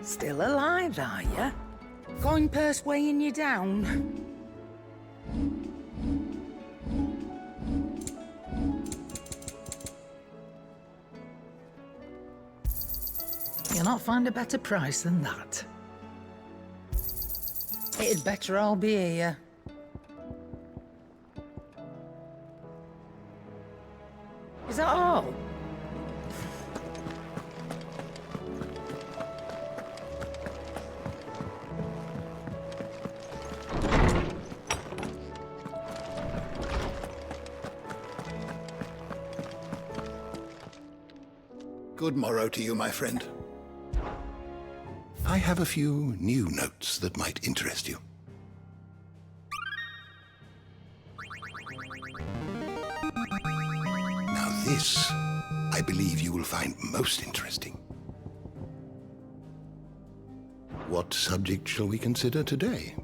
Still alive, are you? Coin purse weighing you down? You'll not find a better price than that. It'd better all be here. Is that all? Good morrow to you, my friend. I have a few new notes that might interest you. Now this, I believe you will find most interesting. What subject shall we consider today?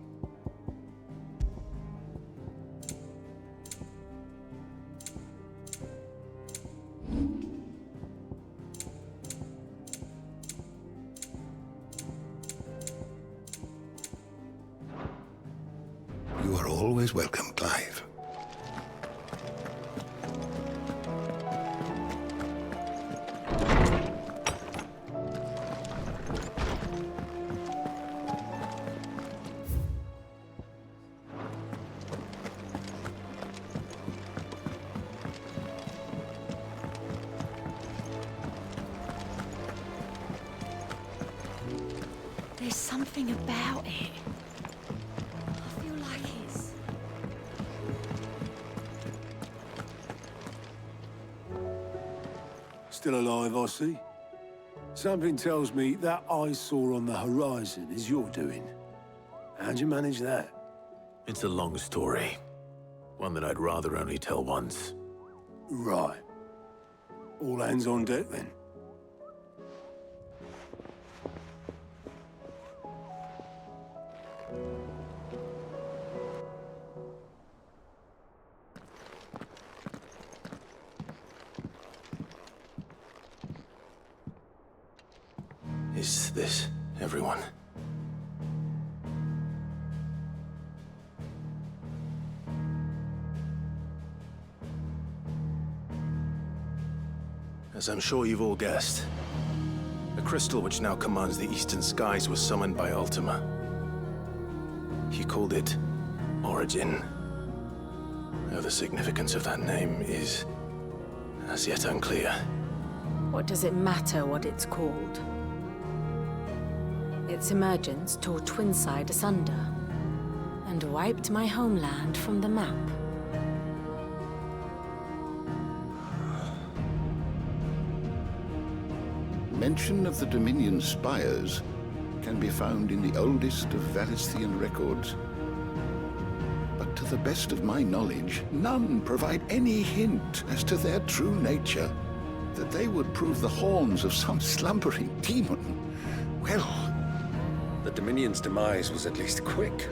You are always welcome, Clive. There's something about it. I feel like it's... Still alive, I see. Something tells me that eyesore on the horizon is your doing. How'd you manage that? It's a long story. One that I'd rather only tell once. Right. All hands on deck, then. Is this everyone? As I'm sure you've all guessed, the crystal which now commands the eastern skies was summoned by Ultima. He called it Origin. Though the significance of that name is as yet unclear. What does it matter what it's called? Its emergence tore Twinside asunder and wiped my homeland from the map. Mention of the Dominion spires can be found in the oldest of Valisthian records. But to the best of my knowledge, none provide any hint as to their true nature. That they would prove the horns of some slumbering demon. Well, The Dominion's demise was at least quick.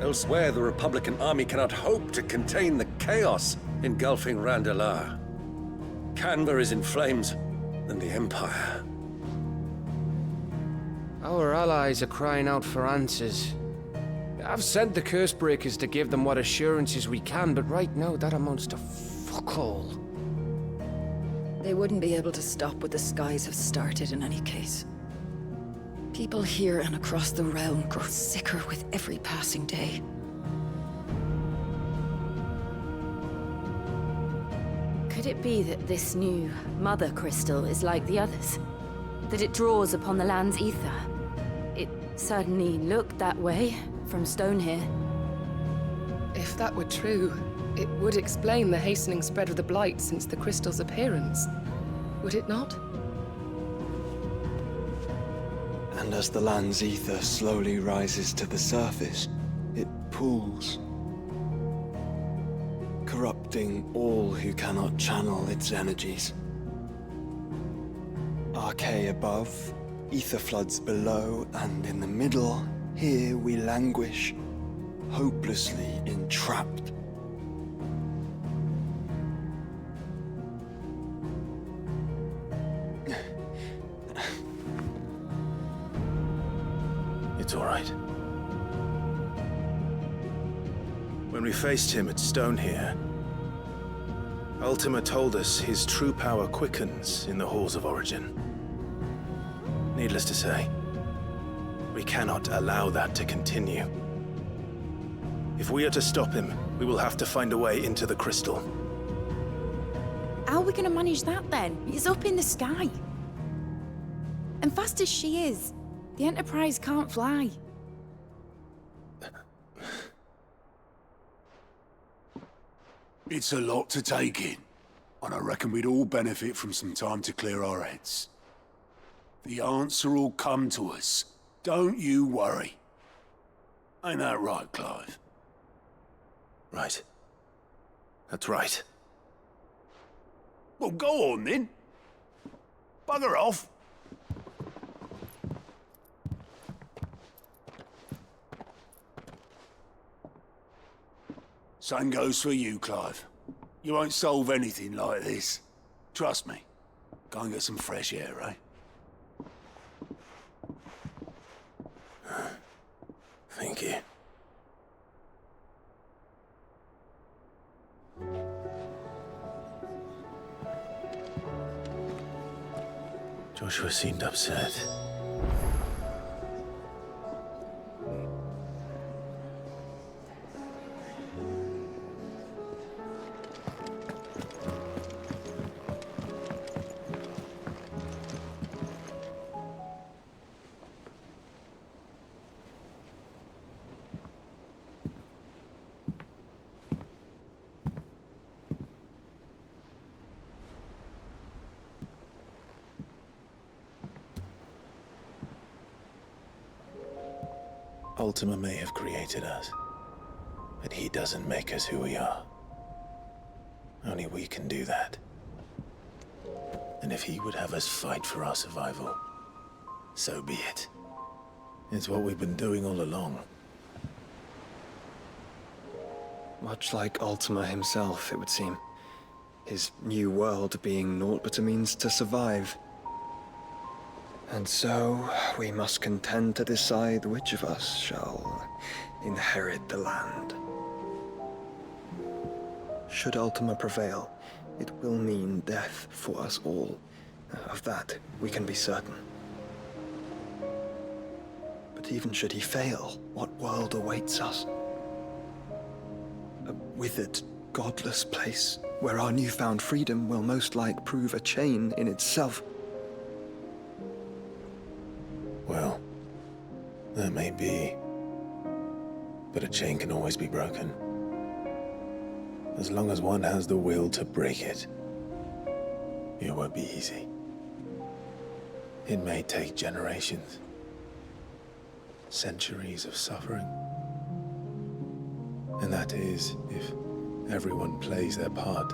Elsewhere, the Republican army cannot hope to contain the chaos engulfing Randalar. Canva is in flames, and the Empire. Our allies are crying out for answers. I've sent the Cursebreakers to give them what assurances we can, but right now that amounts to fuck all. They wouldn't be able to stop what the skies have started in any case. People here and across the realm grow sicker with every passing day. Could it be that this new Mother Crystal is like the others? That it draws upon the land's ether? It certainly looked that way from stone here. If that were true, it would explain the hastening spread of the Blight since the crystal's appearance. Would it not? And as the land's ether slowly rises to the surface, it pools, corrupting all who cannot channel its energies. Archae above, ether floods below, and in the middle, here we languish, hopelessly entrapped. it's all right. When we faced him at Stone here, Ultima told us his true power quickens in the halls of Origin. Needless to say, we cannot allow that to continue. If we are to stop him, we will have to find a way into the crystal. How are we gonna manage that then? It's up in the sky. And fast as she is, the Enterprise can't fly. It's a lot to take in, and I reckon we'd all benefit from some time to clear our heads. The answer will come to us. Don't you worry. Ain't that right, Clive? Right. That's right. Well, go on then. Bugger off. Same goes for you, Clive. You won't solve anything like this. Trust me. Go and get some fresh air, eh? Thank you. Joshua seemed upset. Ultima may have created us, but he doesn't make us who we are. Only we can do that. And if he would have us fight for our survival, so be it. It's what we've been doing all along. Much like Ultima himself, it would seem. His new world being naught but a means to survive. And so, we must contend to decide which of us shall inherit the land. Should Ultima prevail, it will mean death for us all. Of that, we can be certain. But even should he fail, what world awaits us? A withered, godless place, where our newfound freedom will most like prove a chain in itself. Well, that may be, but a chain can always be broken. As long as one has the will to break it, it won't be easy. It may take generations, centuries of suffering. And that is if everyone plays their part.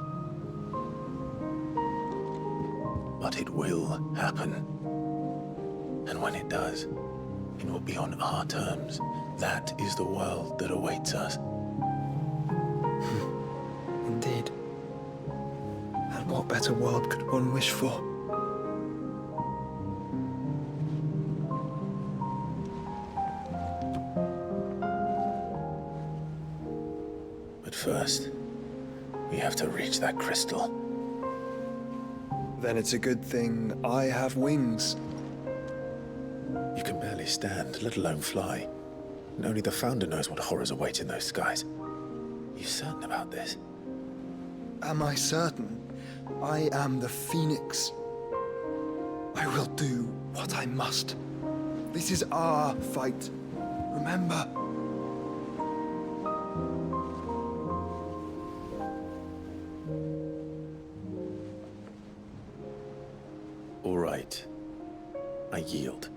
But it will happen. And when it does, it will be on our terms. That is the world that awaits us. Indeed. And what better world could one wish for? But first, we have to reach that crystal. Then it's a good thing I have wings. You can barely stand, let alone fly. And only the Founder knows what horrors await in those skies. Are you certain about this? Am I certain? I am the Phoenix. I will do what I must. This is our fight. Remember? All right. I yield.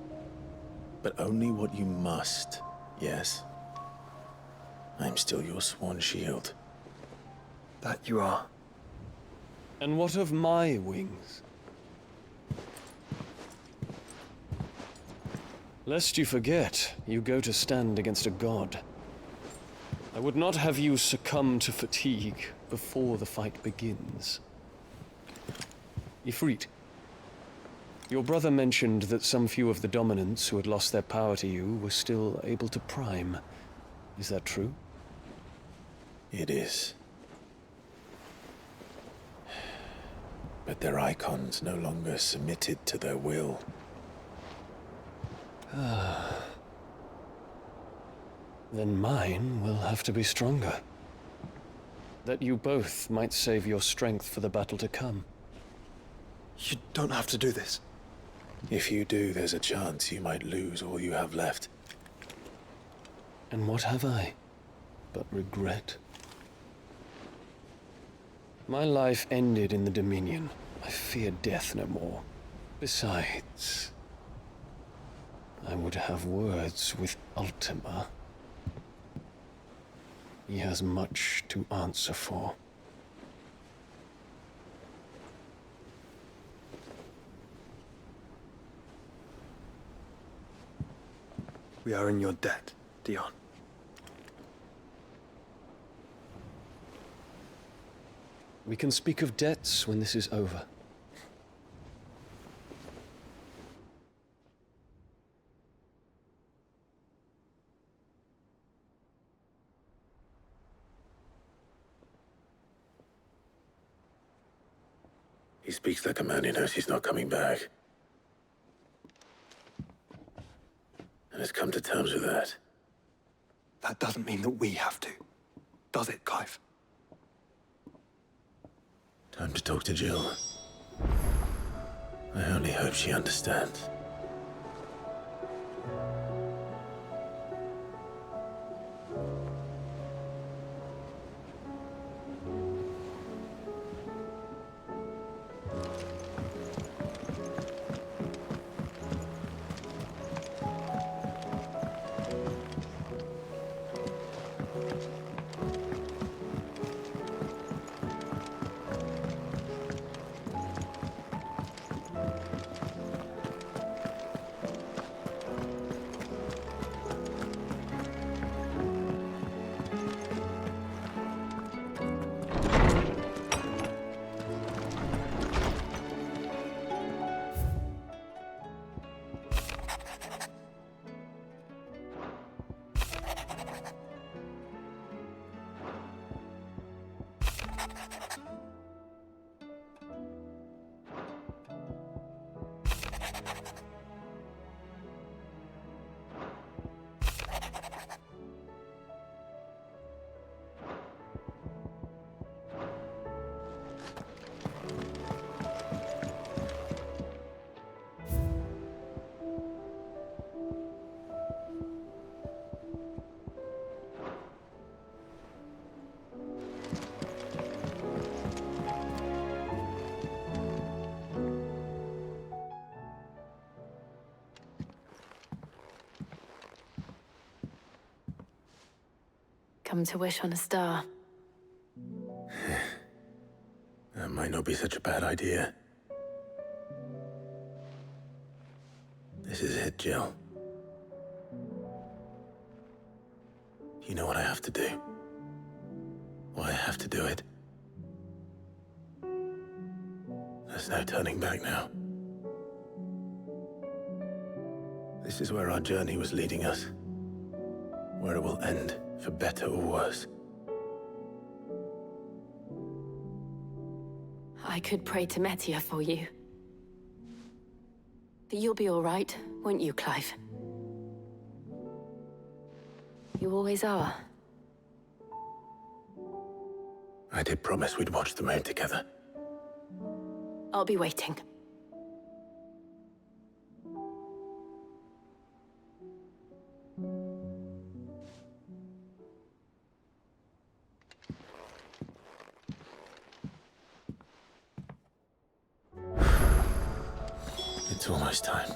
But only what you must, yes? I'm still your sworn shield. That you are. And what of my wings? Lest you forget, you go to stand against a god. I would not have you succumb to fatigue before the fight begins. Ifrit, Your brother mentioned that some few of the dominants who had lost their power to you were still able to prime. Is that true? It is. But their icons no longer submitted to their will. Then mine will have to be stronger. That you both might save your strength for the battle to come. You don't have to do this. If you do, there's a chance you might lose all you have left. And what have I but regret? My life ended in the Dominion. I fear death no more. Besides, I would have words with Ultima. He has much to answer for. We are in your debt, Dion. We can speak of debts when this is over. He speaks like a man who knows he's not coming back. And has come to terms with that. That doesn't mean that we have to, does it, Clive? Time to talk to Jill. I only hope she understands. Come to wish on a star. That might not be such a bad idea. This is it, Jill. You know what I have to do. Why I have to do it. There's no turning back now. This is where our journey was leading us. Where it will end, for better or worse. I could pray to Metia for you. But you'll be all right, won't you, Clive? You always are. I did promise we'd watch the moon together. I'll be waiting. It's almost time.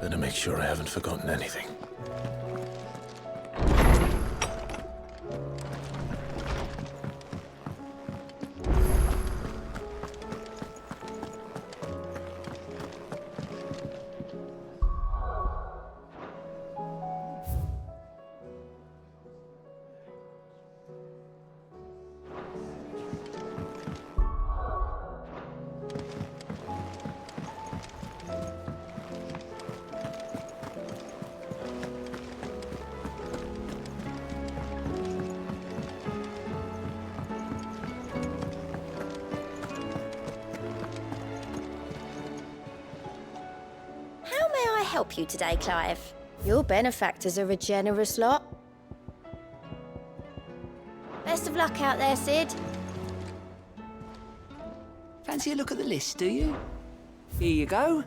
Better make sure I haven't forgotten anything. help you today, Clive? Your benefactors are a generous lot. Best of luck out there, Sid. Fancy a look at the list, do you? Here you go.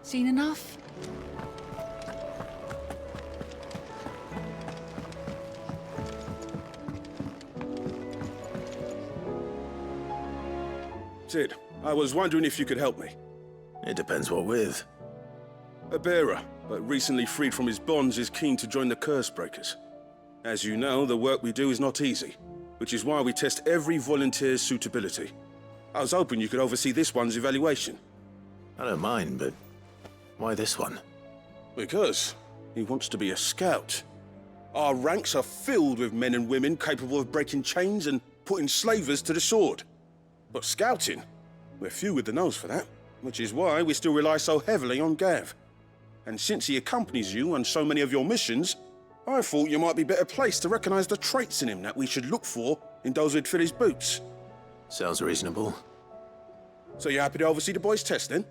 Seen enough? Sid, I was wondering if you could help me. It depends what with. A bearer, but recently freed from his bonds, is keen to join the Cursebreakers. As you know, the work we do is not easy, which is why we test every volunteer's suitability. I was hoping you could oversee this one's evaluation. I don't mind, but why this one? Because he wants to be a scout. Our ranks are filled with men and women capable of breaking chains and putting slavers to the sword. But scouting, we're few with the nose for that, which is why we still rely so heavily on Gav. And since he accompanies you on so many of your missions, I thought you might be better placed to recognize the traits in him that we should look for in those who'd fill his boots. Sounds reasonable. So you're happy to oversee the boys' test, then?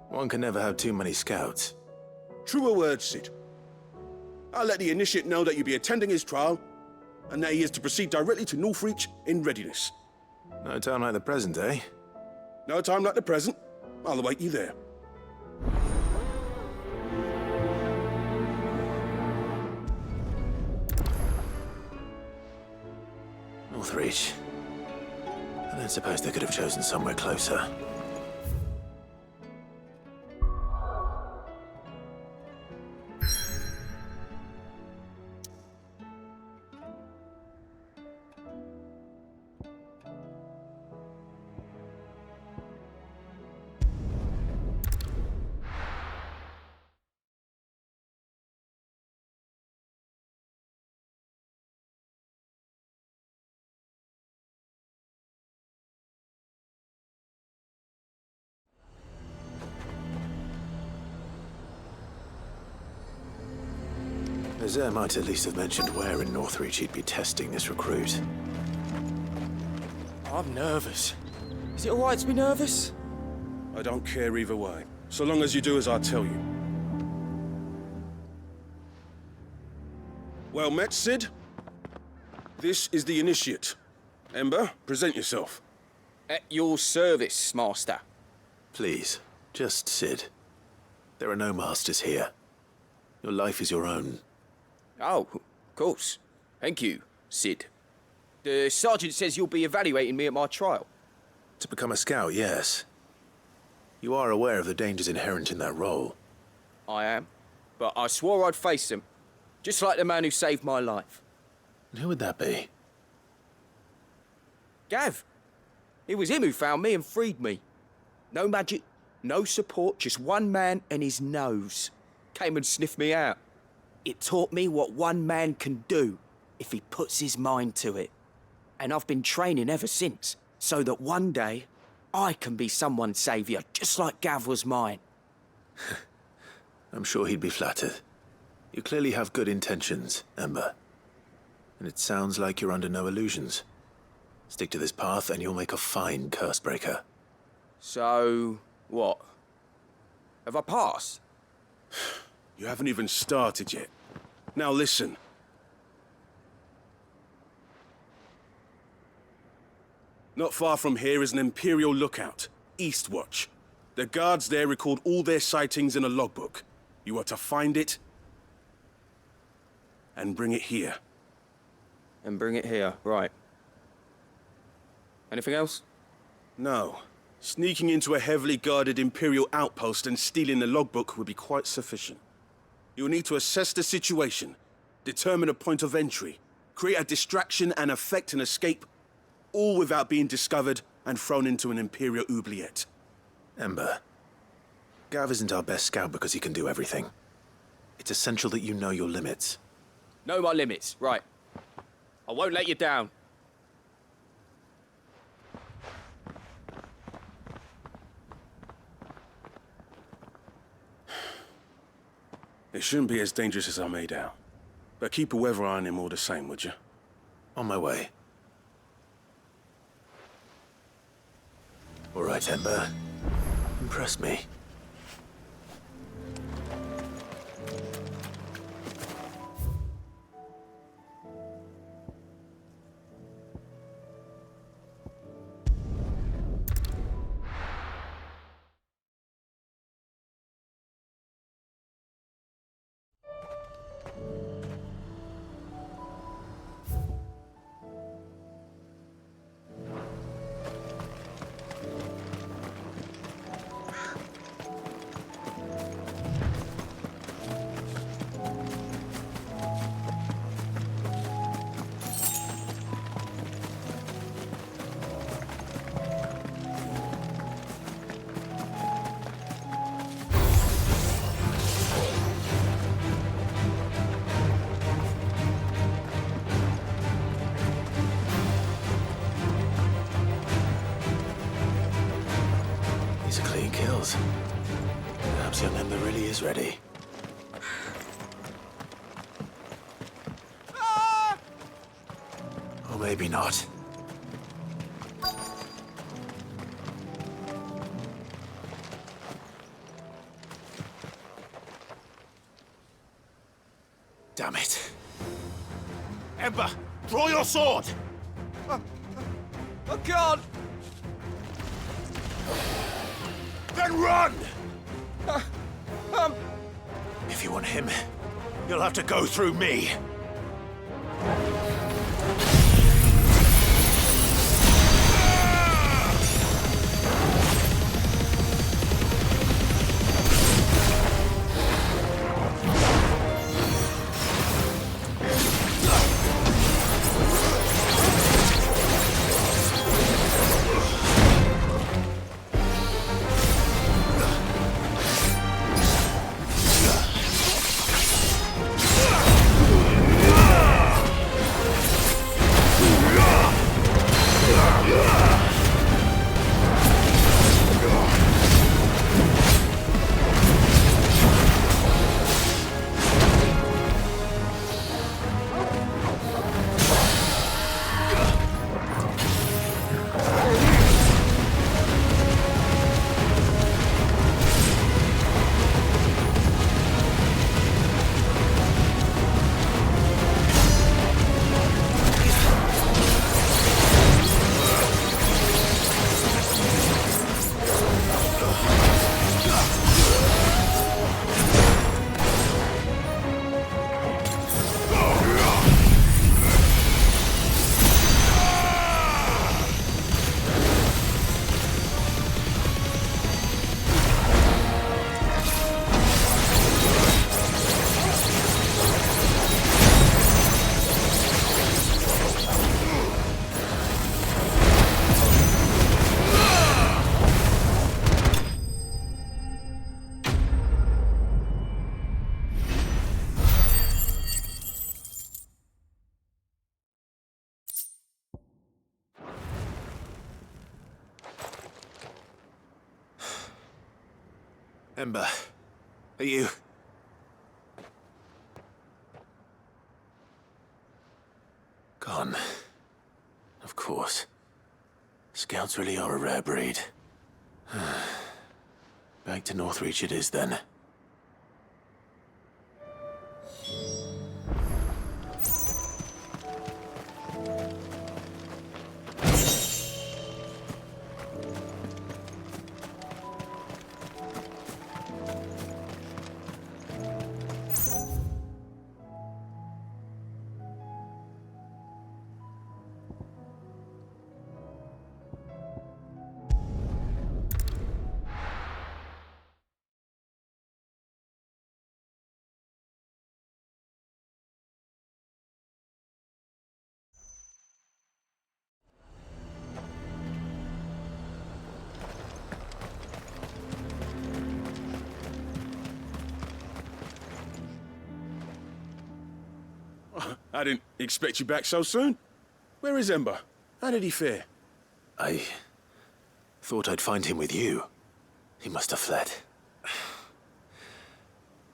One can never have too many scouts. Truer words, Sid. I'll let the initiate know that you'll be attending his trial, and that he is to proceed directly to Northreach in readiness. No time like the present, eh? No time like the present. I'll await you there. Northreach. I don't suppose they could have chosen somewhere closer. Azir might at least have mentioned where in Northreach he'd be testing this recruit. I'm nervous. Is it alright to be nervous? I don't care either way, so long as you do as I tell you. Well met, Sid. This is the initiate. Ember, present yourself. At your service, Master. Please, just Sid. There are no masters here. Your life is your own. Oh, of course. Thank you, Sid. The sergeant says you'll be evaluating me at my trial. To become a scout, yes. You are aware of the dangers inherent in that role. I am. But I swore I'd face them. Just like the man who saved my life. And who would that be? Gav. It was him who found me and freed me. No magic, no support, just one man and his nose. Came and sniffed me out. It taught me what one man can do if he puts his mind to it. And I've been training ever since, so that one day I can be someone's saviour, just like Gav was mine. I'm sure he'd be flattered. You clearly have good intentions, Ember. And it sounds like you're under no illusions. Stick to this path and you'll make a fine Cursebreaker. So, what? Have I passed? You haven't even started yet. Now listen. Not far from here is an Imperial lookout, Eastwatch. The guards there record all their sightings in a logbook. You are to find it and bring it here. And bring it here, right. Anything else? No. Sneaking into a heavily guarded Imperial outpost and stealing the logbook would be quite sufficient. You'll need to assess the situation, determine a point of entry, create a distraction and effect an escape, all without being discovered and thrown into an Imperial oubliette. Ember, Gav isn't our best scout because he can do everything. It's essential that you know your limits. Know my limits, right. I won't let you down. It shouldn't be as dangerous as I made out. But keep a weather eye on him all the same, would you? On my way. All right, Ember. Impress me. These are clean kills. Perhaps young Ember really is ready. Or maybe not. Damn it. Ember, draw your sword! I can't! Then run! If you want him, you'll have to go through me. Ember, are you... Gone. Of course. Scouts really are a rare breed. Back to Northreach it is then. I didn't expect you back so soon. Where is Ember? How did he fare? I thought I'd find him with you. He must have fled.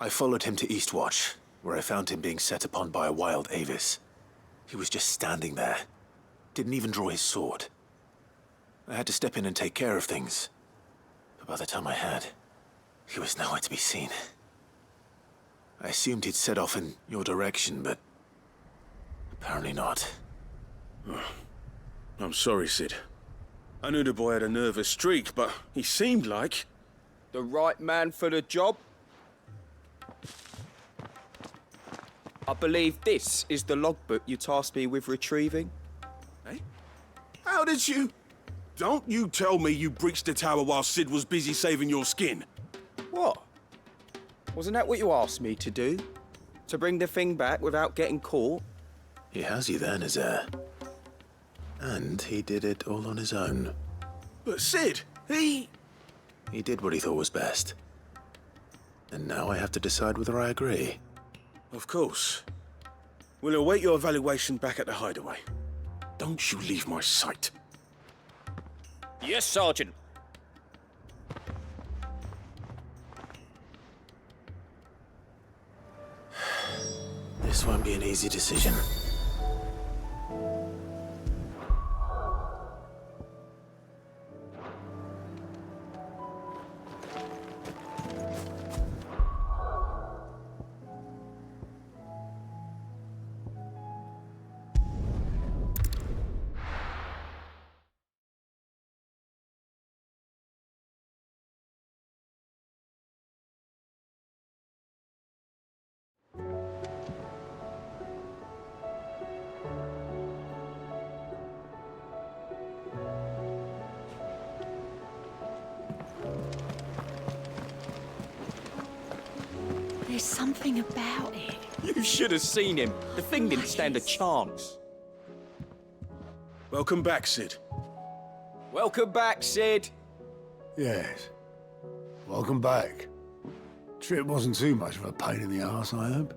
I followed him to Eastwatch, where I found him being set upon by a wild Avis. He was just standing there. Didn't even draw his sword. I had to step in and take care of things. But by the time I had, he was nowhere to be seen. I assumed he'd set off in your direction, but apparently not. I'm sorry, Sid. I knew the boy had a nervous streak, but he seemed like... The right man for the job? I believe this is the logbook you tasked me with retrieving. Eh? How did you... Don't you tell me you breached the tower while Sid was busy saving your skin. What? Wasn't that what you asked me to do? To bring the thing back without getting caught? He has you there, Nazaire. And he did it all on his own. But Sid, he did what he thought was best. And now I have to decide whether I agree. Of course. We'll await your evaluation back at the hideaway. Don't you leave my sight. Yes, Sergeant. This won't be an easy decision. There's something about it. You should have seen him. The thing didn't stand a chance. Welcome back, Sid. Welcome back, Sid. Yes. Welcome back. Trip wasn't too much of a pain in the arse, I hope.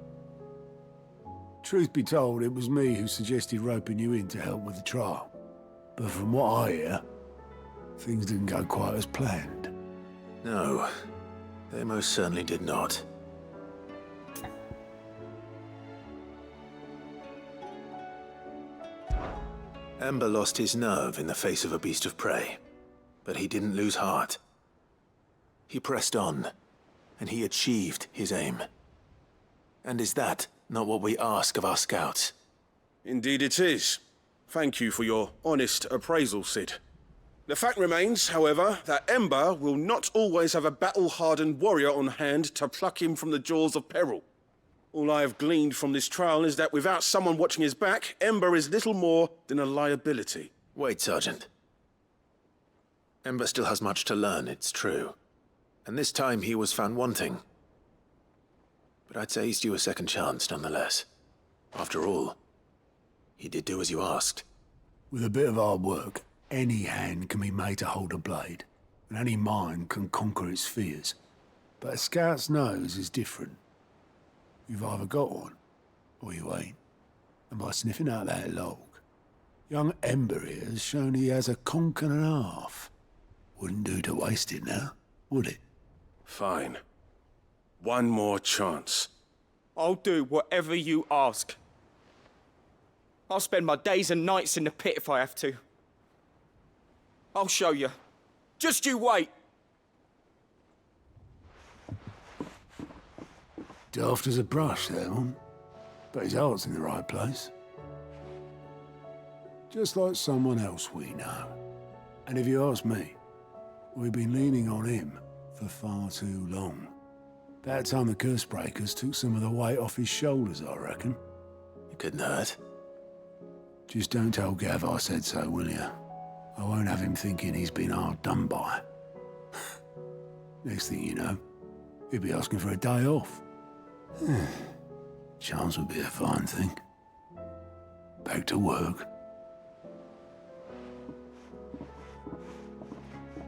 Truth be told, it was me who suggested roping you in to help with the trial. But from what I hear, things didn't go quite as planned. No, they most certainly did not. Ember lost his nerve in the face of a beast of prey, but he didn't lose heart. He pressed on, and he achieved his aim. And is that not what we ask of our scouts? Indeed it is. Thank you for your honest appraisal, Sid. The fact remains, however, that Ember will not always have a battle-hardened warrior on hand to pluck him from the jaws of peril. All I have gleaned from this trial is that without someone watching his back, Ember is little more than a liability. Wait, Sergeant. Ember still has much to learn, it's true. And this time he was found wanting. But I'd say he's due a second chance, nonetheless. After all, he did do as you asked. With a bit of hard work, any hand can be made to hold a blade, and any mind can conquer its fears. But a scout's nose is different. You've either got one, or you ain't. And by sniffing out that log, young Ember here has shown he has a conk and a half. Wouldn't do to waste it now, would it? Fine. One more chance. I'll do whatever you ask. I'll spend my days and nights in the pit if I have to. I'll show you. Just you wait. Daft as a brush, that one. But his heart's in the right place. Just like someone else we know. And if you ask me, we've been leaning on him for far too long. That time the curse breakers took some of the weight off his shoulders, I reckon. It couldn't hurt. Just don't tell Gav I said so, will you? I won't have him thinking he's been hard done by. Next thing you know, he'll be asking for a day off. Chance would be a fine thing. Back to work.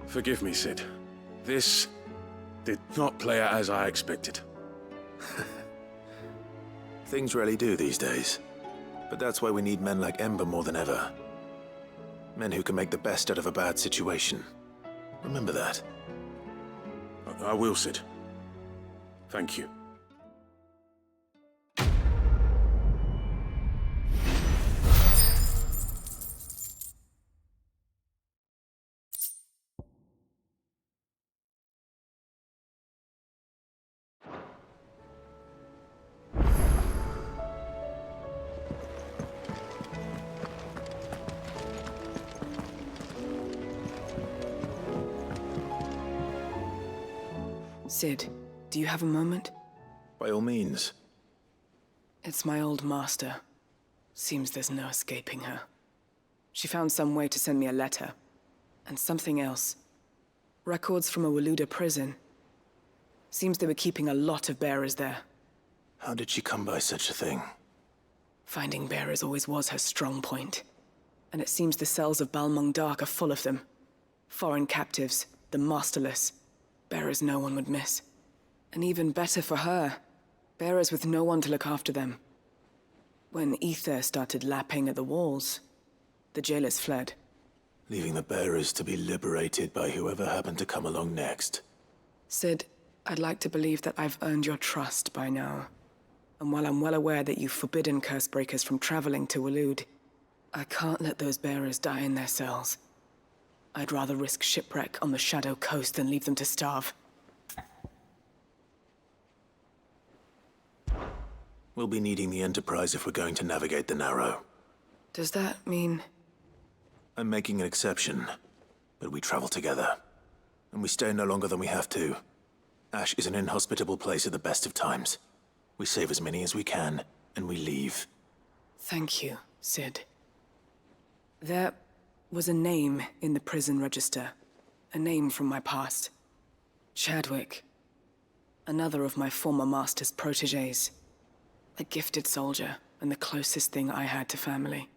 Forgive me, Sid. This did not play out as I expected. Things really do these days. But that's why we need men like Ember more than ever. Men who can make the best out of a bad situation. Remember that. I will, Sid. Thank you. Sid, do you have a moment? By all means. It's my old master. Seems there's no escaping her. She found some way to send me a letter. And something else. Records from a Waluda prison. Seems they were keeping a lot of bearers there. How did she come by such a thing? Finding bearers always was her strong point. And it seems the cells of Balmung Dark are full of them. Foreign captives, the masterless. Bearers no one would miss. And even better for her, bearers with no one to look after them. When ether started lapping at the walls, the jailers fled. Leaving the bearers to be liberated by whoever happened to come along next. Sid, I'd like to believe that I've earned your trust by now. And while I'm well aware that you've forbidden Cursebreakers from traveling to Waloed, I can't let those bearers die in their cells. I'd rather risk shipwreck on the Shadow Coast than leave them to starve. We'll be needing the Enterprise if we're going to navigate the Narrow. Does that mean... I'm making an exception, but we travel together. And we stay no longer than we have to. Ash is an inhospitable place at the best of times. We save as many as we can, and we leave. Thank you, Sid. There was a name in the prison register. A name from my past. Chadwick. Another of my former master's protégés. A gifted soldier, and the closest thing I had to family.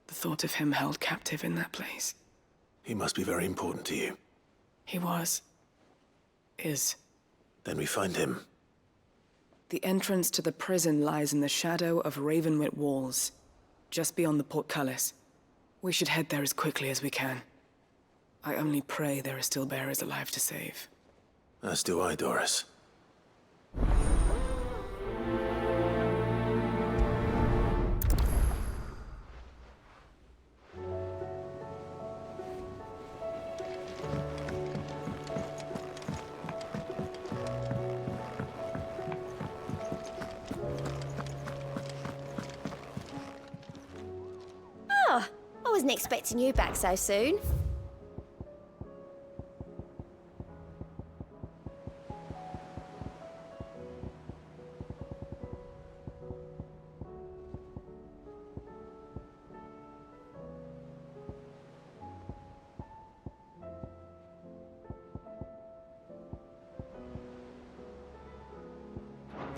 The thought of him held captive in that place. He must be very important to you. He was. Is. Then we find him. The entrance to the prison lies in the shadow of Ravenwit Walls, just beyond the portcullis. We should head there as quickly as we can. I only pray there are still bearers alive to save. As do I, Doris. I wasn't expecting you back so soon.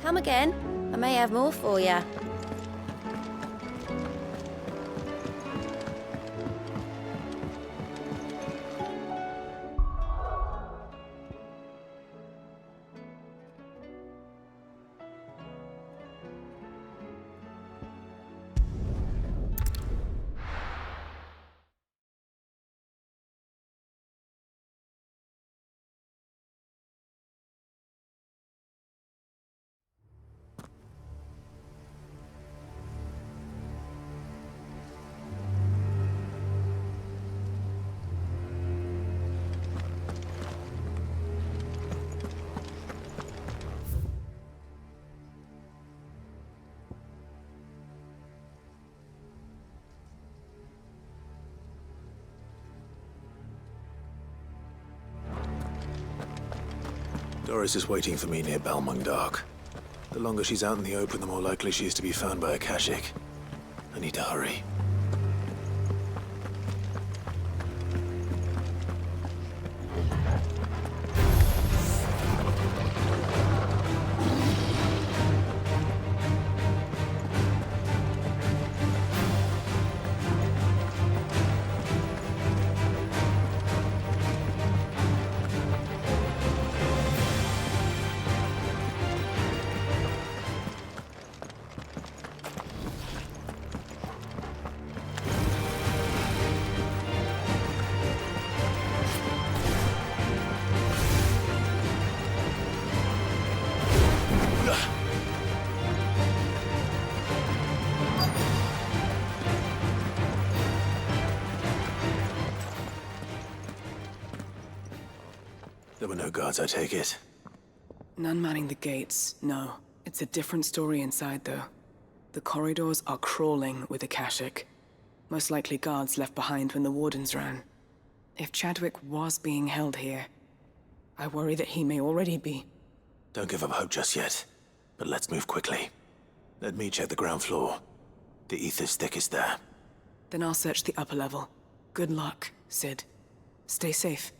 Come again. I may have more for you. Doris is waiting for me near Balmung Dark. The longer she's out in the open, the more likely she is to be found by a Kashik. I need to hurry. There were no guards, I take it. None manning the gates, no. It's a different story inside, though. The corridors are crawling with Akashic. Most likely guards left behind when the Wardens ran. If Chadwick was being held here, I worry that he may already be. Don't give up hope just yet, but let's move quickly. Let me check the ground floor. The ether's thickest there. Then I'll search the upper level. Good luck, Sid. Stay safe.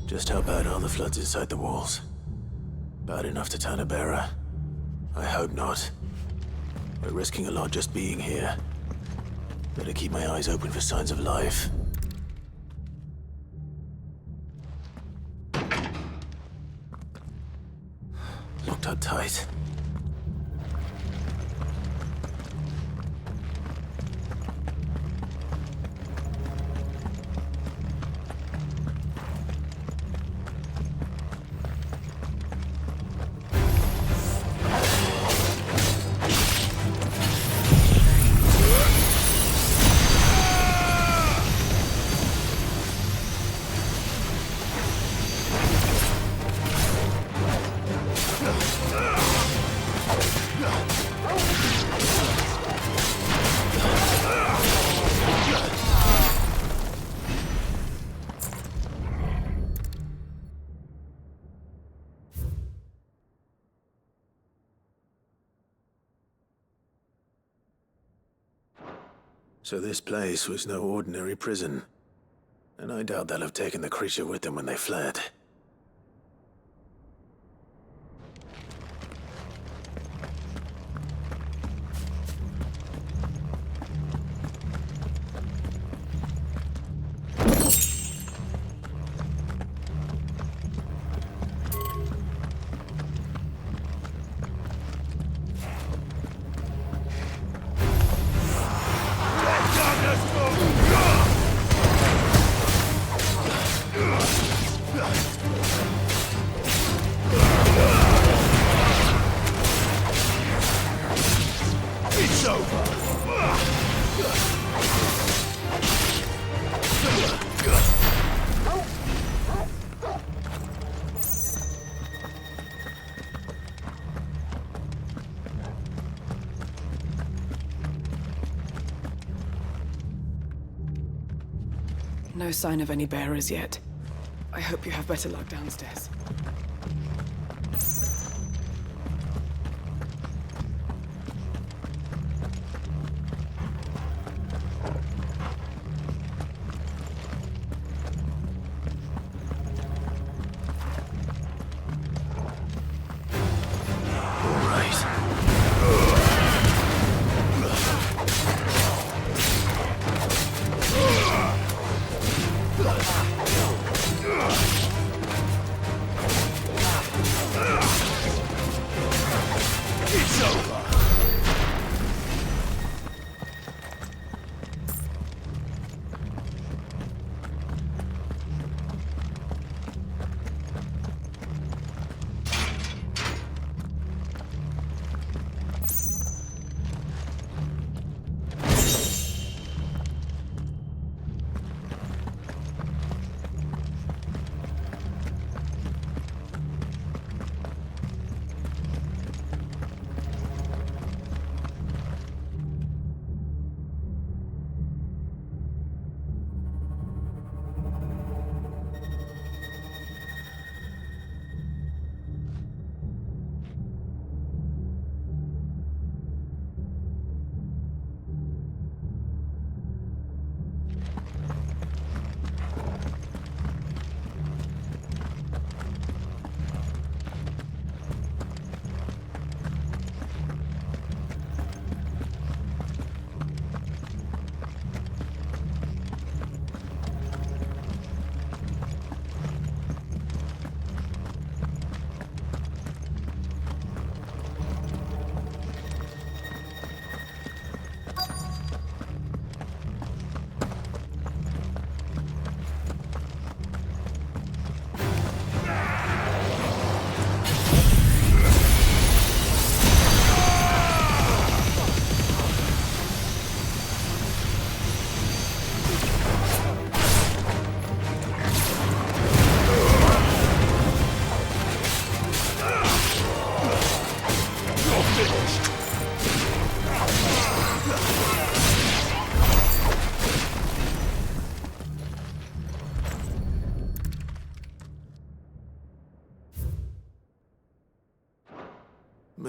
Just how bad are the floods inside the walls? Bad enough to turn a bearer? I hope not. We're risking a lot just being here. Better keep my eyes open for signs of life. Locked up tight. So this place was no ordinary prison. And I doubt they'll have taken the creature with them when they fled. No sign of any bearers yet. I hope you have better luck downstairs.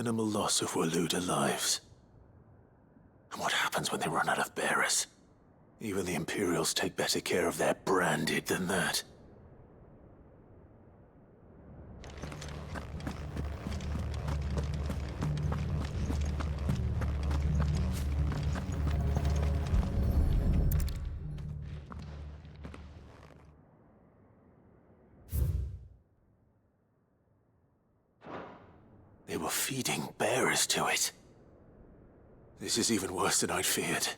minimal loss of Waluda lives. And what happens when they run out of bearers? Even the Imperials take better care of their branded than that. They were feeding bearers to it. This is even worse than I'd feared.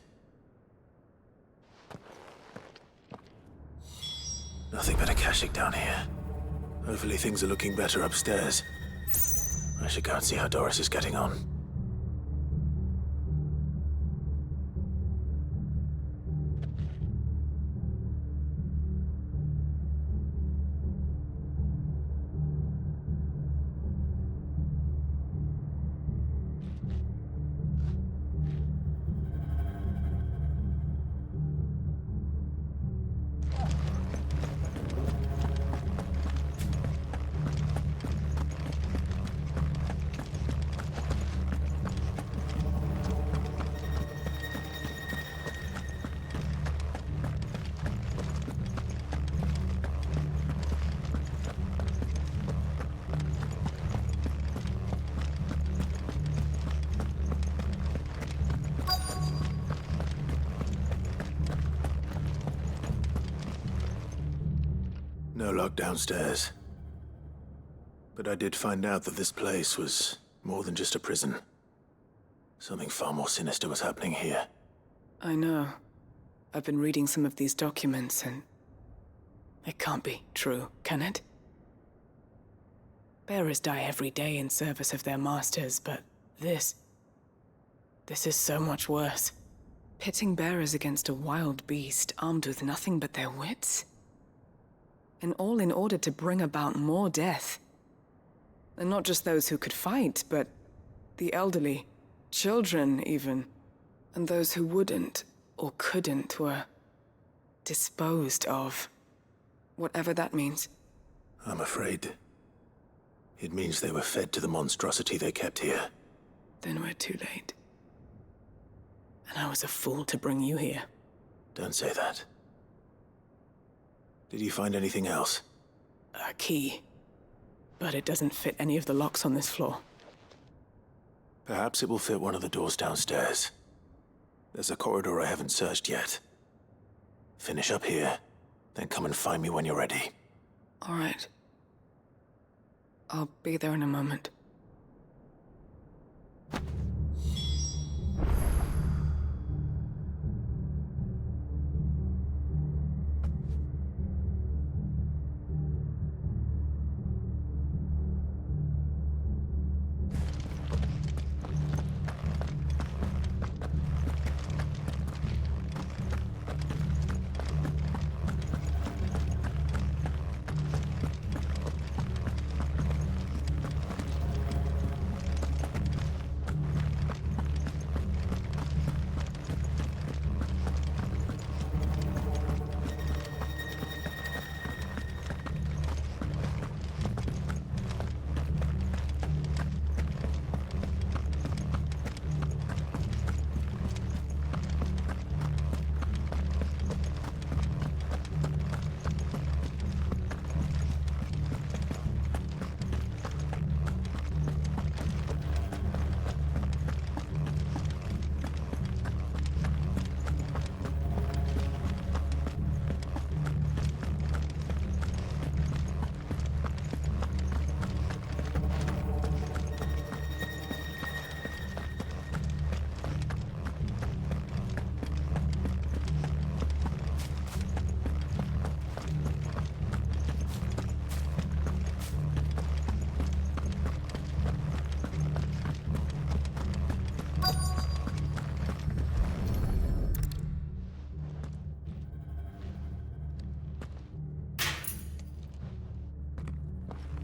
Nothing but a caching down here. Hopefully things are looking better upstairs. I should go and see how Doris is getting on. No luck downstairs. But I did find out that this place was more than just a prison. Something far more sinister was happening here. I know. I've been reading some of these documents and... it can't be true, can it? Bearers die every day in service of their masters, but this is so much worse. Pitting bearers against a wild beast armed with nothing but their wits? And all in order to bring about more death. And not just those who could fight, but the elderly, children even. And those who wouldn't or couldn't were disposed of. Whatever that means. I'm afraid it means they were fed to the monstrosity they kept here. Then we're too late. And I was a fool to bring you here. Don't say that. Did you find anything else? A key. But it doesn't fit any of the locks on this floor. Perhaps it will fit one of the doors downstairs. There's a corridor I haven't searched yet. Finish up here, then come and find me when you're ready. All right. I'll be there in a moment.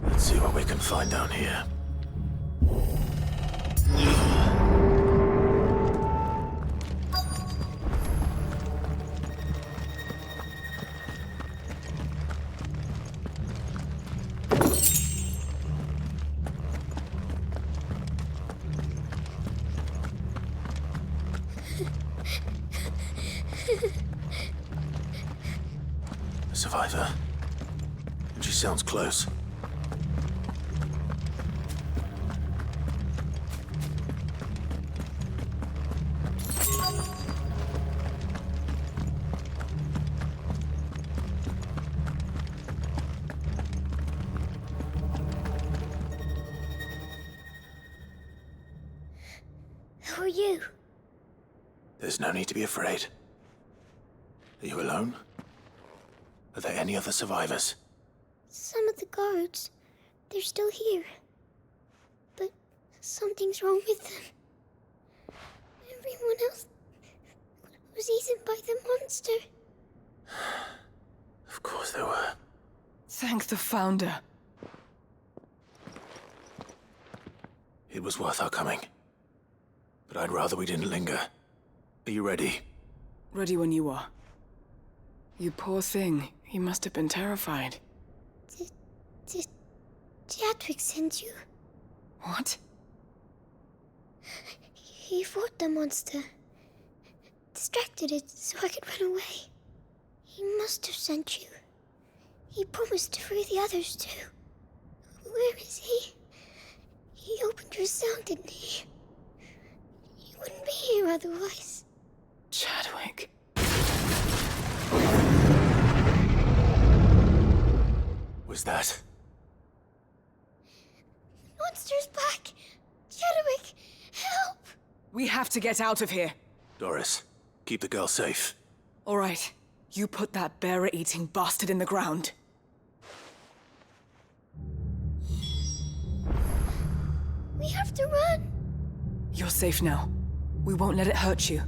Let's see what we can find down here. A survivor. And she sounds close. Who are you? There's no need to be afraid. Are you alone? Are there any other survivors? Some of the guards. They're still here. But something's wrong with them. Everyone else was eaten by the monster. Of course there were. Thank the Founder. It was worth our coming. But I'd rather we didn't linger. Are you ready? Ready when you are. You poor thing. He must have been terrified. Did Chadwick send you? What? He fought the monster. Distracted it so I could run away. He must have sent you. He promised to free the others too. Where is he? He opened your cell, didn't he? He wouldn't be here otherwise. Chadwick. Was that? Monster's back! Chadwick, help! We have to get out of here. Doris, keep the girl safe. All right. You put that bearer-eating bastard in the ground. We have to run! You're safe now. We won't let it hurt you.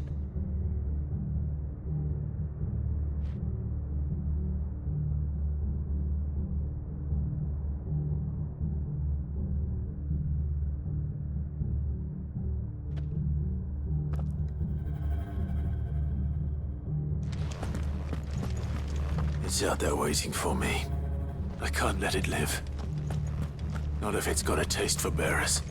It's out there waiting for me. I can't let it live. Not if it's got a taste for bearers.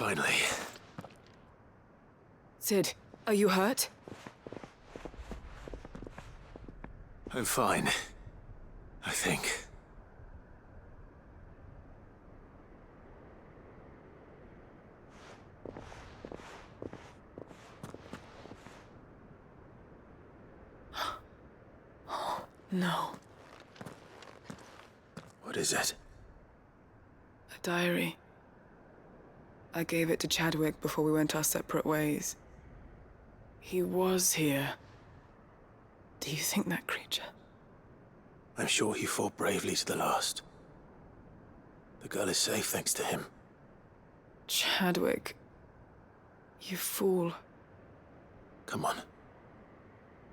Finally. Sid, are you hurt? I'm fine. I think. No. What is it? A diary. I gave it to Chadwick before we went our separate ways. He was here. Do you think that creature? I'm sure he fought bravely to the last. The girl is safe thanks to him. Chadwick. You fool. Come on.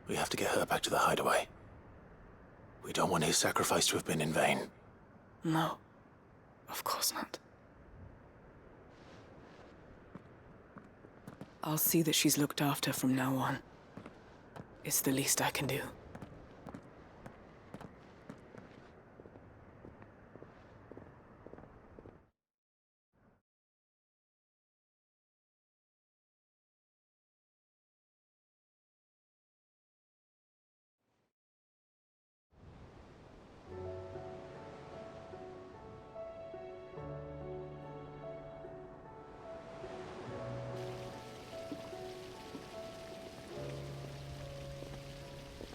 We have to get her back to the hideaway. We don't want his sacrifice to have been in vain. No. Of course not. I'll see that she's looked after from now on. It's the least I can do.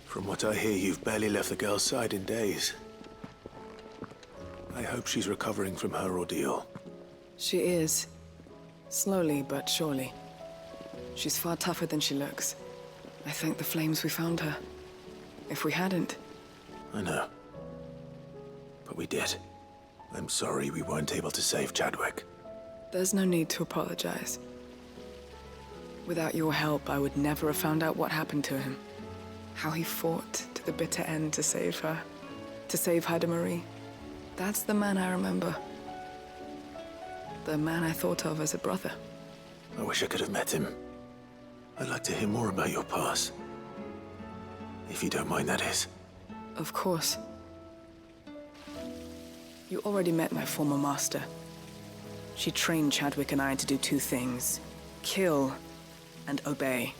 From what I hear, you've barely left the girl's side in days. I hope she's recovering from her ordeal. She is. Slowly but surely. She's far tougher than she looks. I thank the flames we found her. If we hadn't... I know. But we did. I'm sorry we weren't able to save Chadwick. There's no need to apologize. Without your help, I would never have found out what happened to him. How he fought to the bitter end to save her. To save Haida Marie. That's the man I remember. The man I thought of as a brother. I wish I could have met him. I'd like to hear more about your past. If you don't mind, that is. Of course. You already met my former master. She trained Chadwick and I to do two things. Kill and obey.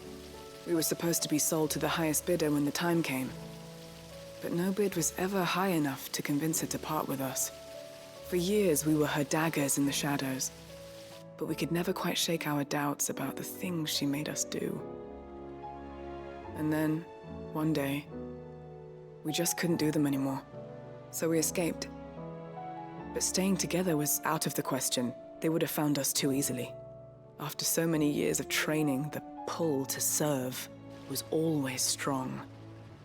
We were supposed to be sold to the highest bidder when the time came. But no bid was ever high enough to convince her to part with us. For years, we were her daggers in the shadows. But we could never quite shake our doubts about the things she made us do. And then, one day, we just couldn't do them anymore. So we escaped. But staying together was out of the question. They would have found us too easily. After so many years of training, the pull to serve was always strong.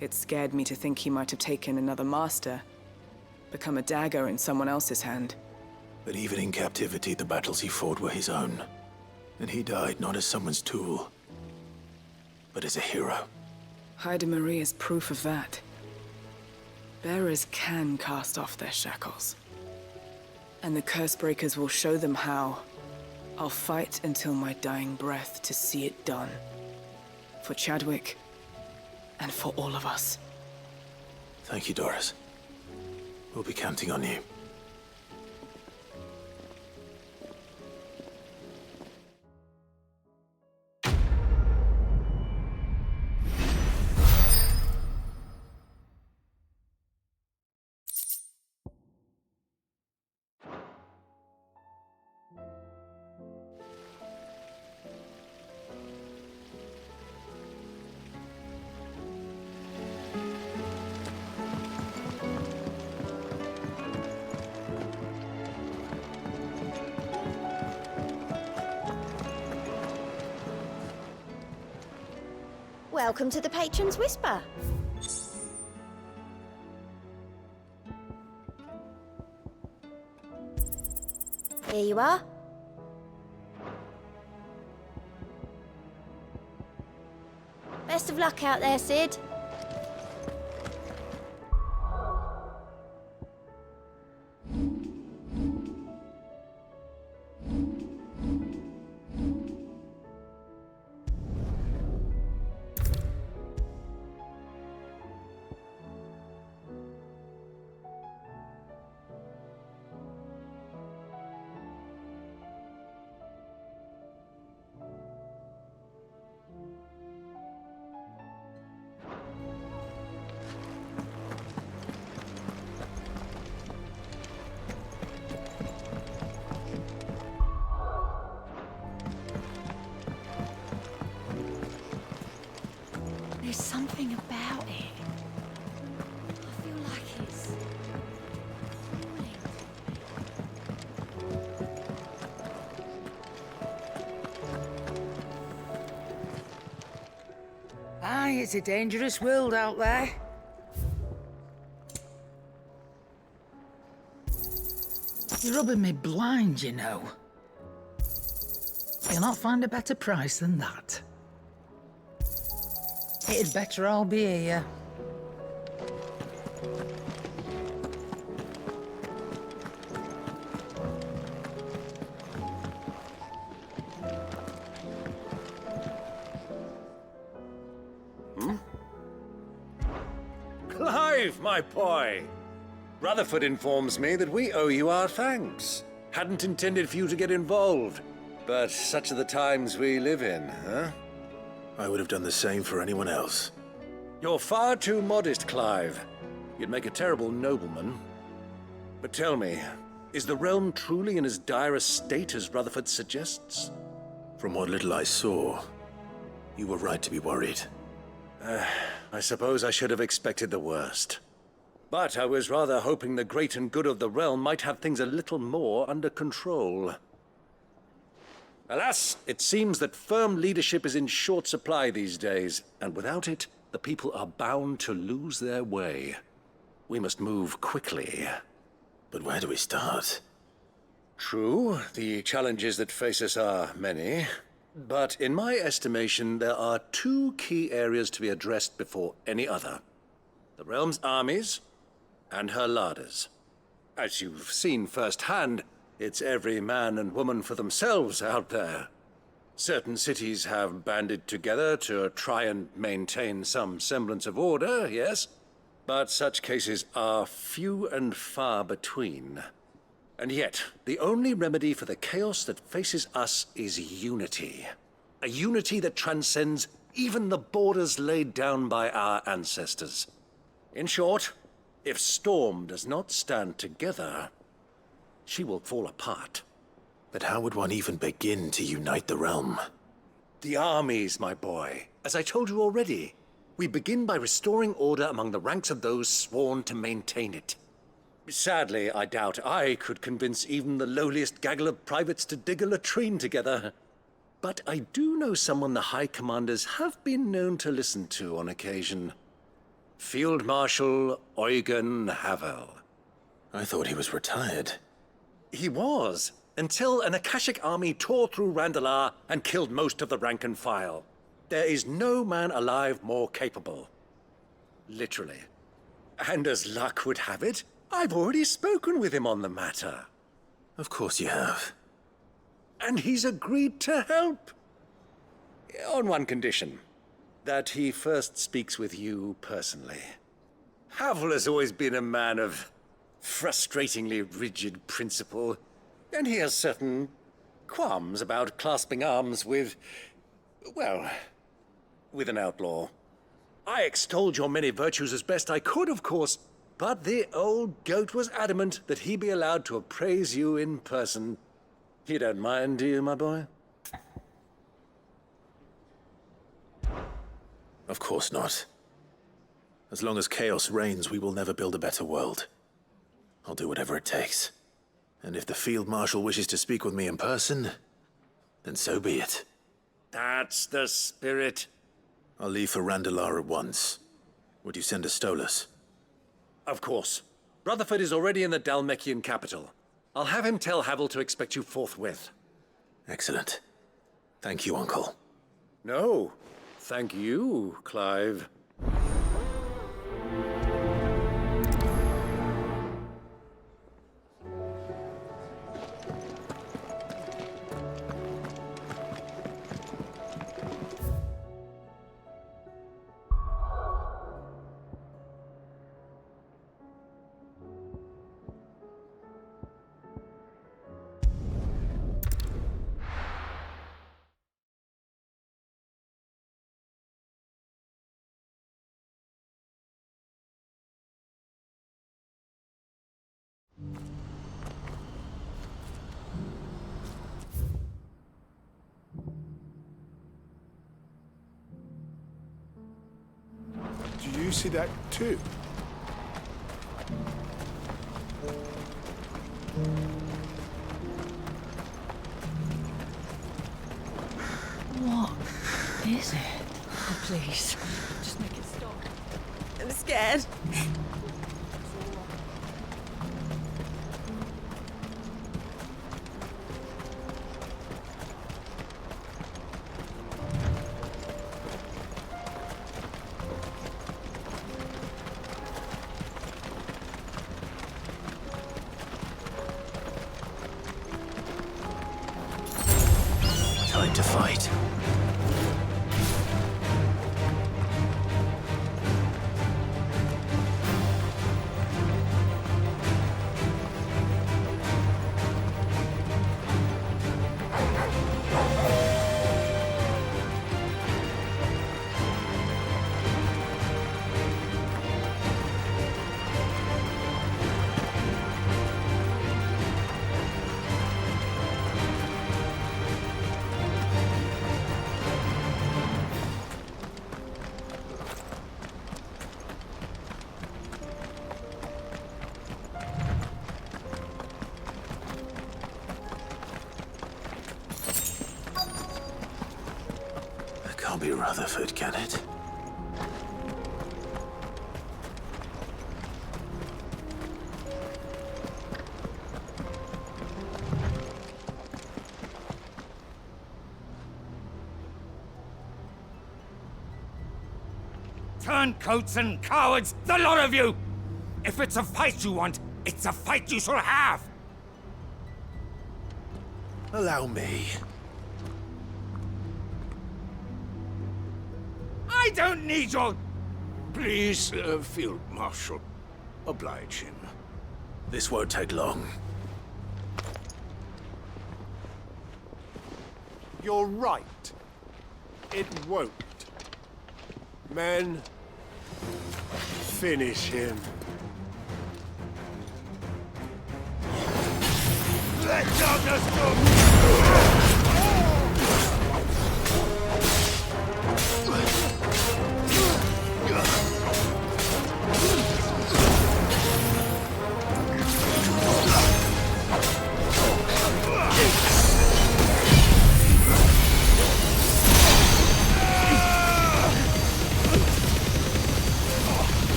It scared me to think he might have taken another master, become a dagger in someone else's hand. But even in captivity, the battles he fought were his own. And he died not as someone's tool, but as a hero. Haida Marie is proof of that. Bearers can cast off their shackles. And the Cursebreakers will show them how. I'll fight until my dying breath to see it done. For Chadwick, and for all of us. Thank you, Doris. We'll be counting on you. Welcome to the Patron's Whisper. Here you are. Best of luck out there, Sid. Aye, it's a dangerous world out there. You're rubbing me blind, you know. You'll not find a better price than that. It'd better all be here. Clive, my boy! Rutherford informs me that we owe you our thanks. Hadn't intended for you to get involved, but such are the times we live in, huh? I would have done the same for anyone else. You're far too modest, Clive. You'd make a terrible nobleman. But tell me, is the realm truly in as dire a state as Rutherford suggests? From what little I saw, you were right to be worried. I suppose I should have expected the worst. But I was rather hoping the great and good of the realm might have things a little more under control. Alas, it seems that firm leadership is in short supply these days, and without it, the people are bound to lose their way. We must move quickly. But where do we start? True, the challenges that face us are many. But in my estimation, there are two key areas to be addressed before any other. The realm's armies and her larders. As you've seen firsthand, it's every man and woman for themselves out there. Certain cities have banded together to try and maintain some semblance of order, yes, but such cases are few and far between. And yet, the only remedy for the chaos that faces us is unity. A unity that transcends even the borders laid down by our ancestors. In short, if Storm does not stand together, she will fall apart. But how would one even begin to unite the realm? The armies, my boy. As I told you already, we begin by restoring order among the ranks of those sworn to maintain it. Sadly, I doubt I could convince even the lowliest gaggle of privates to dig a latrine together. But I do know someone the High Commanders have been known to listen to on occasion. Field Marshal Eugen Havel. I thought he was retired. He was, until an Akashic army tore through Randalar and killed most of the rank and file. There is no man alive more capable. Literally. And as luck would have it, I've already spoken with him on the matter. Of course you have. And he's agreed to help. On one condition. That he first speaks with you personally. Havel has always been a man of frustratingly rigid principle, and he has certain qualms about clasping arms with, well, with an outlaw. I extolled your many virtues as best I could, of course, but the old goat was adamant that he be allowed to appraise you in person. You don't mind, do you, my boy? Of course not. As long as chaos reigns, we will never build a better world. I'll do whatever it takes. And if the Field Marshal wishes to speak with me in person, then so be it. That's the spirit. I'll leave for Randalar at once. Would you send a Stolas? Of course. Rutherford is already in the Dalmekian capital. I'll have him tell Havel to expect you forthwith. Excellent. Thank you, Uncle. No. Thank you, Clive. Do you see that too? What is it? Oh, please. Just make it stop. I'm scared. Time to fight. Can't be Rutherford, can it? Turncoats and cowards, the lot of you! If it's a fight you want, it's a fight you shall have! Allow me. I don't need your... Please, Field Marshal, oblige him. This won't take long. You're right. It won't. Men, finish him. Let darkness go!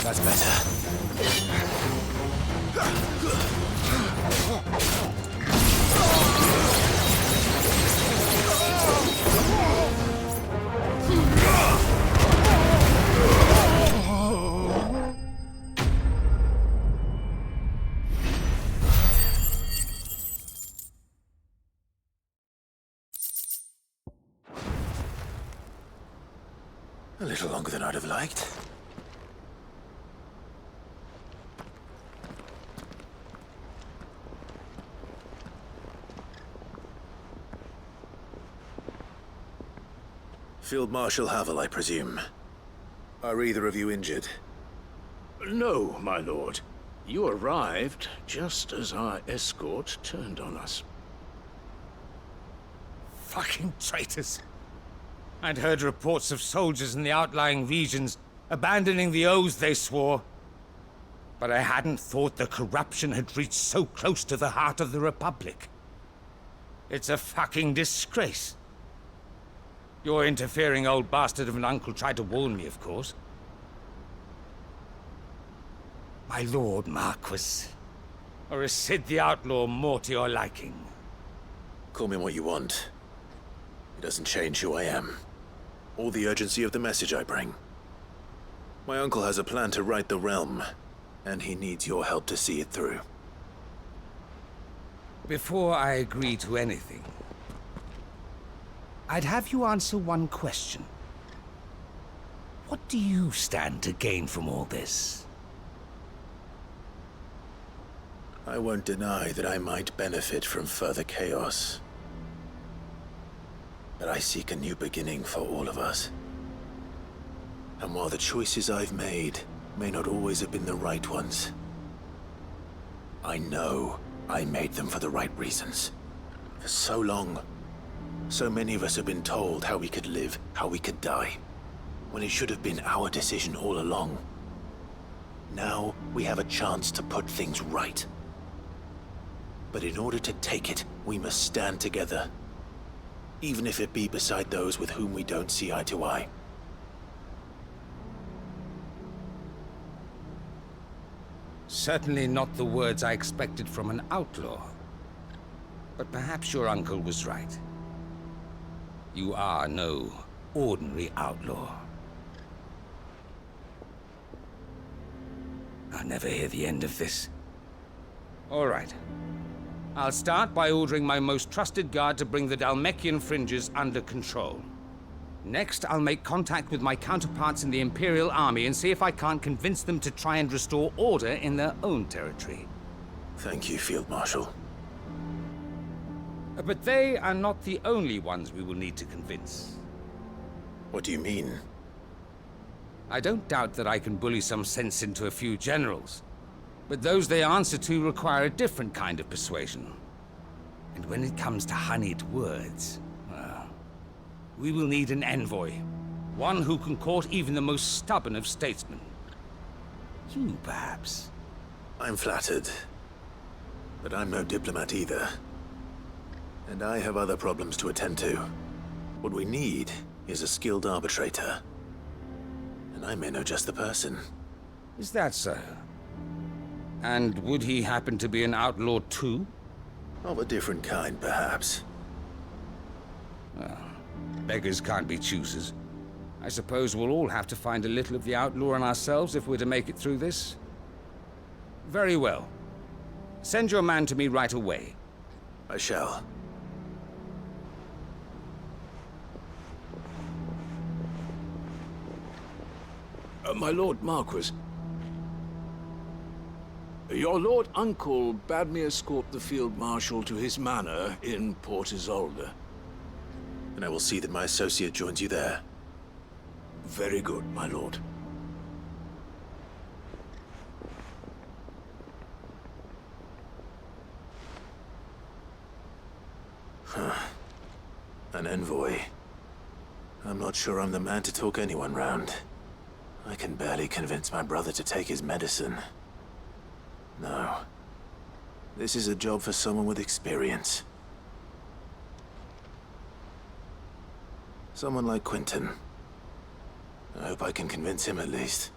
That's better. A little longer than I'd have liked. Field Marshal Havel, I presume. Are either of you injured? No, my lord. You arrived just as our escort turned on us. Fucking traitors. I'd heard reports of soldiers in the outlying regions abandoning the oaths they swore. But I hadn't thought the corruption had reached so close to the heart of the Republic. It's a fucking disgrace. Your interfering old bastard of an uncle tried to warn me, of course. My lord Marquis. Or is Sid the Outlaw more to your liking? Call me what you want. It doesn't change who I am, or the urgency of the message I bring. My uncle has a plan to right the realm, and he needs your help to see it through. Before I agree to anything, I'd have you answer one question. What do you stand to gain from all this? I won't deny that I might benefit from further chaos. But I seek a new beginning for all of us. And while the choices I've made may not always have been the right ones, I know I made them for the right reasons. For so long, so many of us have been told how we could live, how we could die, when it should have been our decision all along. Now we have a chance to put things right. But in order to take it, we must stand together. Even if it be beside those with whom we don't see eye to eye. Certainly not the words I expected from an outlaw. But perhaps your uncle was right. You are no ordinary outlaw. I'll never hear the end of this. All right. I'll start by ordering my most trusted guard to bring the Dhalmekian fringes under control. Next, I'll make contact with my counterparts in the Imperial Army and see if I can't convince them to try and restore order in their own territory. Thank you, Field Marshal. But they are not the only ones we will need to convince. What do you mean? I don't doubt that I can bully some sense into a few generals. But those they answer to require a different kind of persuasion. And when it comes to honeyed words, well, we will need an envoy. One who can court even the most stubborn of statesmen. You, perhaps. I'm flattered. But I'm no diplomat either. And I have other problems to attend to. What we need is a skilled arbitrator. And I may know just the person. Is that so? And would he happen to be an outlaw too? Of a different kind, perhaps. Well, beggars can't be choosers. I suppose we'll all have to find a little of the outlaw in ourselves if we're to make it through this. Very well. Send your man to me right away. I shall. My Lord Marquis. Your Lord Uncle bade me escort the Field Marshal to his manor in Port Isolde. And I will see that my associate joins you there. Very good, my lord. Huh. An envoy. I'm not sure I'm the man to talk anyone round. I can barely convince my brother to take his medicine. No. This is a job for someone with experience. Someone like Quentin. I hope I can convince him at least.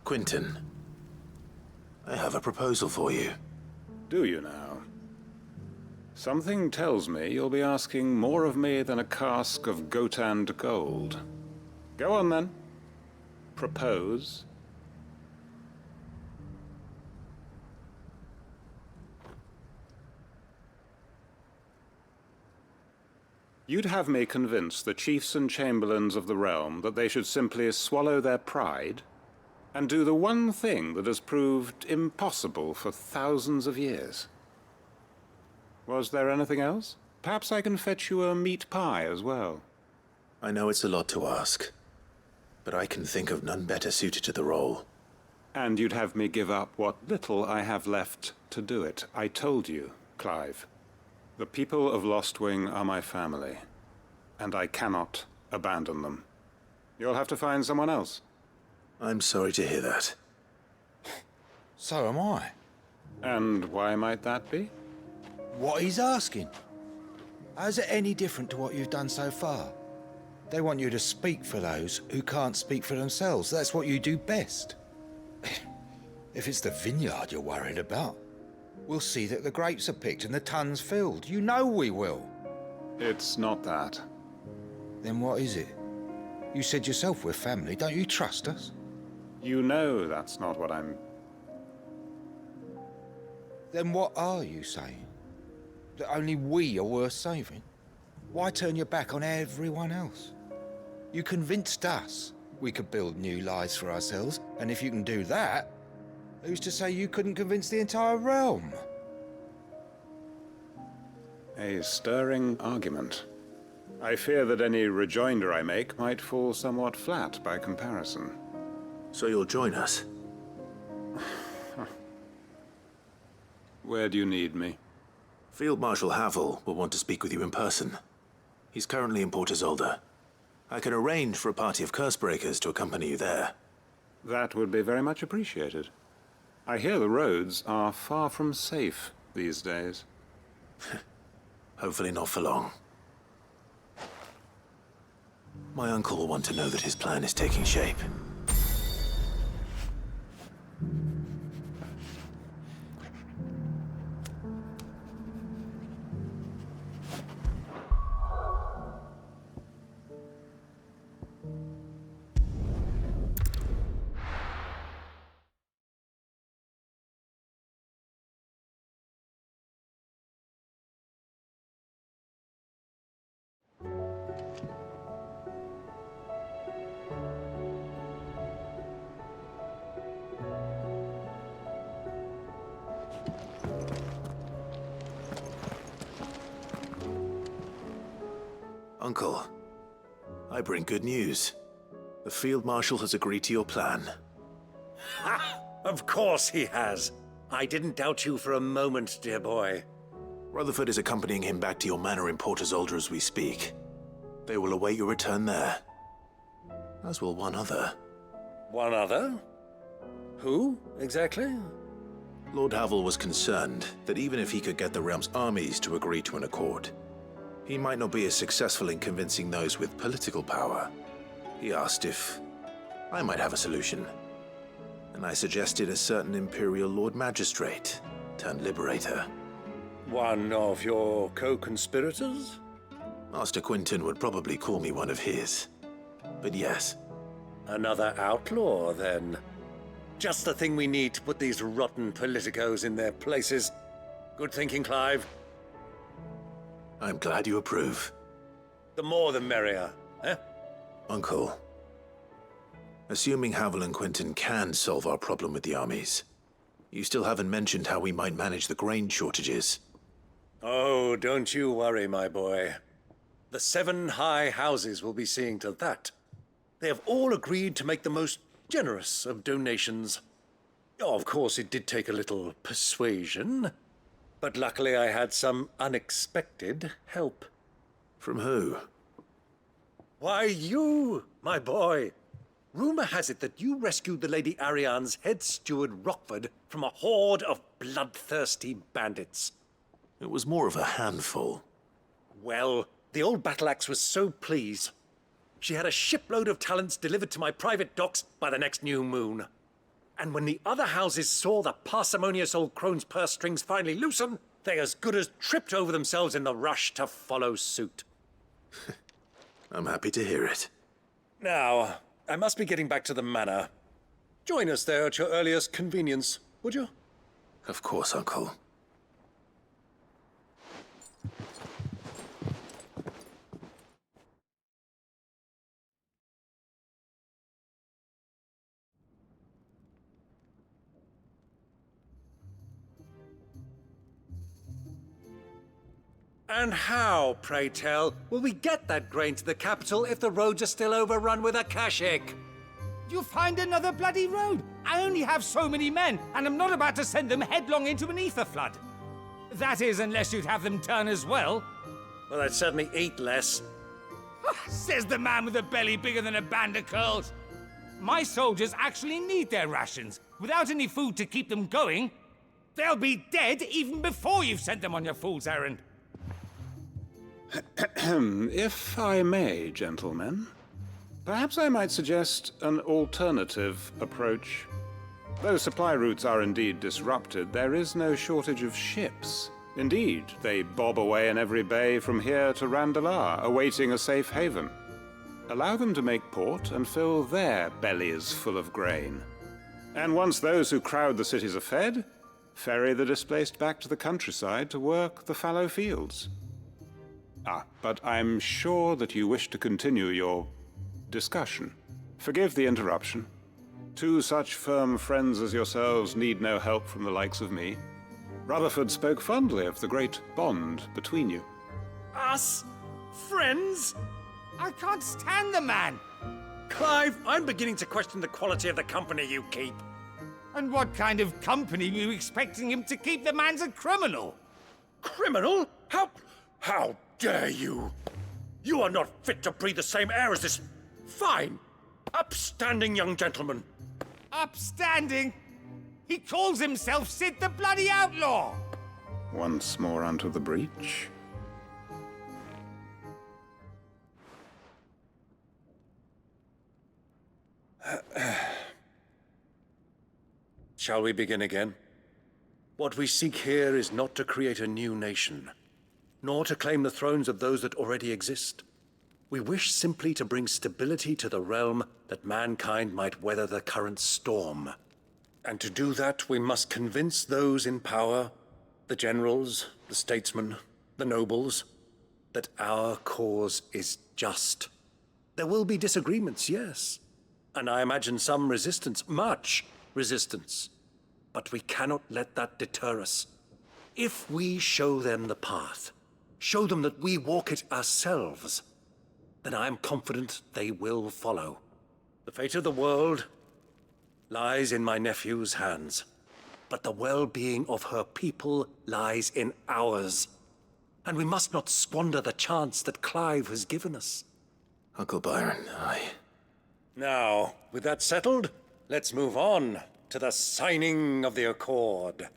Quentin, I have a proposal for you. Do you now? Something tells me you'll be asking more of me than a cask of Gotand gold. Go on then. Propose. You'd have me convince the chiefs and chamberlains of the realm that they should simply swallow their pride and do the one thing that has proved impossible for thousands of years. Was there anything else? Perhaps I can fetch you a meat pie as well. I know it's a lot to ask, but I can think of none better suited to the role. And you'd have me give up what little I have left to do it. I told you, Clive. The people of Lostwing are my family, and I cannot abandon them. You'll have to find someone else. I'm sorry to hear that. So am I. And why might that be? What he's asking. How's it any different to what you've done so far? They want you to speak for those who can't speak for themselves. That's what you do best. If it's the vineyard you're worried about, we'll see that the grapes are picked and the tons filled. You know we will. It's not that. Then what is it? You said yourself we're family. Don't you trust us? You know that's not what I'm... Then what are you saying? That only we are worth saving? Why turn your back on everyone else? You convinced us we could build new lives for ourselves, and if you can do that, who's to say you couldn't convince the entire realm? A stirring argument. I fear that any rejoinder I make might fall somewhat flat by comparison. So you'll join us? Where do you need me? Field Marshal Havel will want to speak with you in person. He's currently in Port Isolde. I can arrange for a party of Cursebreakers to accompany you there. That would be very much appreciated. I hear the roads are far from safe these days. Hopefully not for long. My uncle will want to know that his plan is taking shape. Uncle, I bring good news. The Field Marshal has agreed to your plan. Ha! Of course he has. I didn't doubt you for a moment, dear boy. Rutherford is accompanying him back to your manor in Port Isolde as we speak. They will await your return there. As will one other. One other? Who, exactly? Lord Havel was concerned that even if he could get the realm's armies to agree to an accord, he might not be as successful in convincing those with political power. He asked if I might have a solution, and I suggested a certain Imperial Lord Magistrate turned Liberator. One of your co-conspirators? Master Quentin would probably call me one of his, but yes. Another outlaw, then. Just the thing we need to put these rotten politicos in their places. Good thinking, Clive. I'm glad you approve. The more the merrier, eh? Uncle, assuming Havel and Quentin can solve our problem with the armies, you still haven't mentioned how we might manage the grain shortages. Oh, don't you worry, my boy. The 7 high houses will be seeing to that. They have all agreed to make the most generous of donations. Oh, of course, it did take a little persuasion, but luckily I had some unexpected help. From who? Why, you, my boy. Rumor has it that you rescued the Lady Ariane's head steward Rockford from a horde of bloodthirsty bandits. It was more of a handful. Well, the old battle-axe was so pleased. She had a shipload of talents delivered to my private docks by the next new moon. And when the other houses saw the parsimonious old crone's purse strings finally loosen, they as good as tripped over themselves in the rush to follow suit. I'm happy to hear it. Now, I must be getting back to the manor. Join us there at your earliest convenience, would you? Of course, Uncle. And how, pray tell, will we get that grain to the capital if the roads are still overrun with akashic? You'll find another bloody road. I only have so many men, and I'm not about to send them headlong into an ether flood. That is, unless you'd have them turn as well. Well, I'd certainly eat less. Says the man with a belly bigger than a band of curls. My soldiers actually need their rations. Without any food to keep them going, they'll be dead even before you've sent them on your fool's errand. If I may, gentlemen, perhaps I might suggest an alternative approach. Though supply routes are indeed disrupted, there is no shortage of ships. Indeed, they bob away in every bay from here to Randalar, awaiting a safe haven. Allow them to make port and fill their bellies full of grain. And once those who crowd the cities are fed, ferry the displaced back to the countryside to work the fallow fields. But I'm sure that you wish to continue your discussion. Forgive the interruption. Two such firm friends as yourselves need no help from the likes of me. Rutherford spoke fondly of the great bond between you. Us? Friends? I can't stand the man! Clive, I'm beginning to question the quality of the company you keep. And what kind of company were you expecting him to keep? The man's a criminal! Criminal? How dare you? You are not fit to breathe the same air as this fine, upstanding young gentleman. Upstanding? He calls himself Sid the Bloody Outlaw! Once more onto the breach. Shall we begin again? What we seek here is not to create a new nation, nor to claim the thrones of those that already exist. We wish simply to bring stability to the realm that mankind might weather the current storm. And to do that, we must convince those in power, the generals, the statesmen, the nobles, that our cause is just. There will be disagreements, yes. And I imagine some resistance, much resistance. But we cannot let that deter us. If we show them the path, show them that we walk it ourselves, then I am confident they will follow. The fate of the world lies in my nephew's hands, but the well-being of her people lies in ours. And we must not squander the chance that Clive has given us. Uncle Byron, Now, with that settled, let's move on to the signing of the Accord.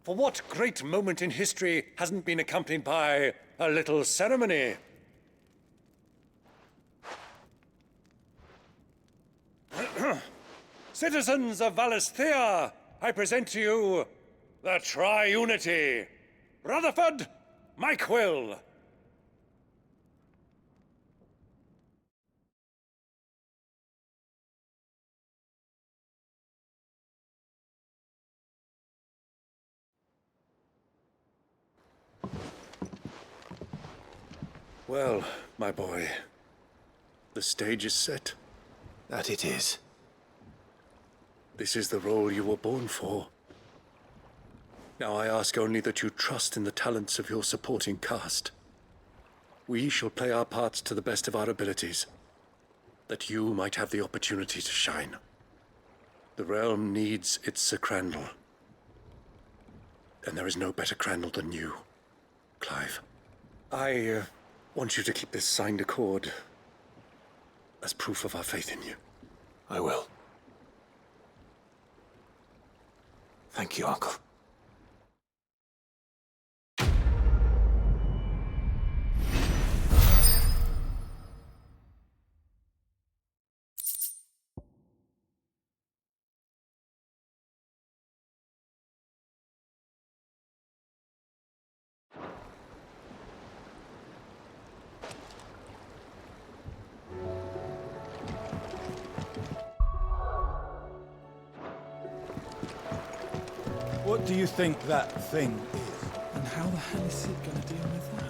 For what great moment in history hasn't been accompanied by a little ceremony? Citizens of Valisthea, I present to you the Triunity. Rutherford, Mike Will. Well, my boy, the stage is set. That it is. This is the role you were born for. Now I ask only that you trust in the talents of your supporting cast. We shall play our parts to the best of our abilities, that you might have the opportunity to shine. The realm needs its Sir Crandall. And there is no better Crandall than you, Clive. I want you to keep this signed accord as proof of our faith in you. I will. Thank you, Uncle. What do you think that thing is? And how the hell is Sid gonna deal with that?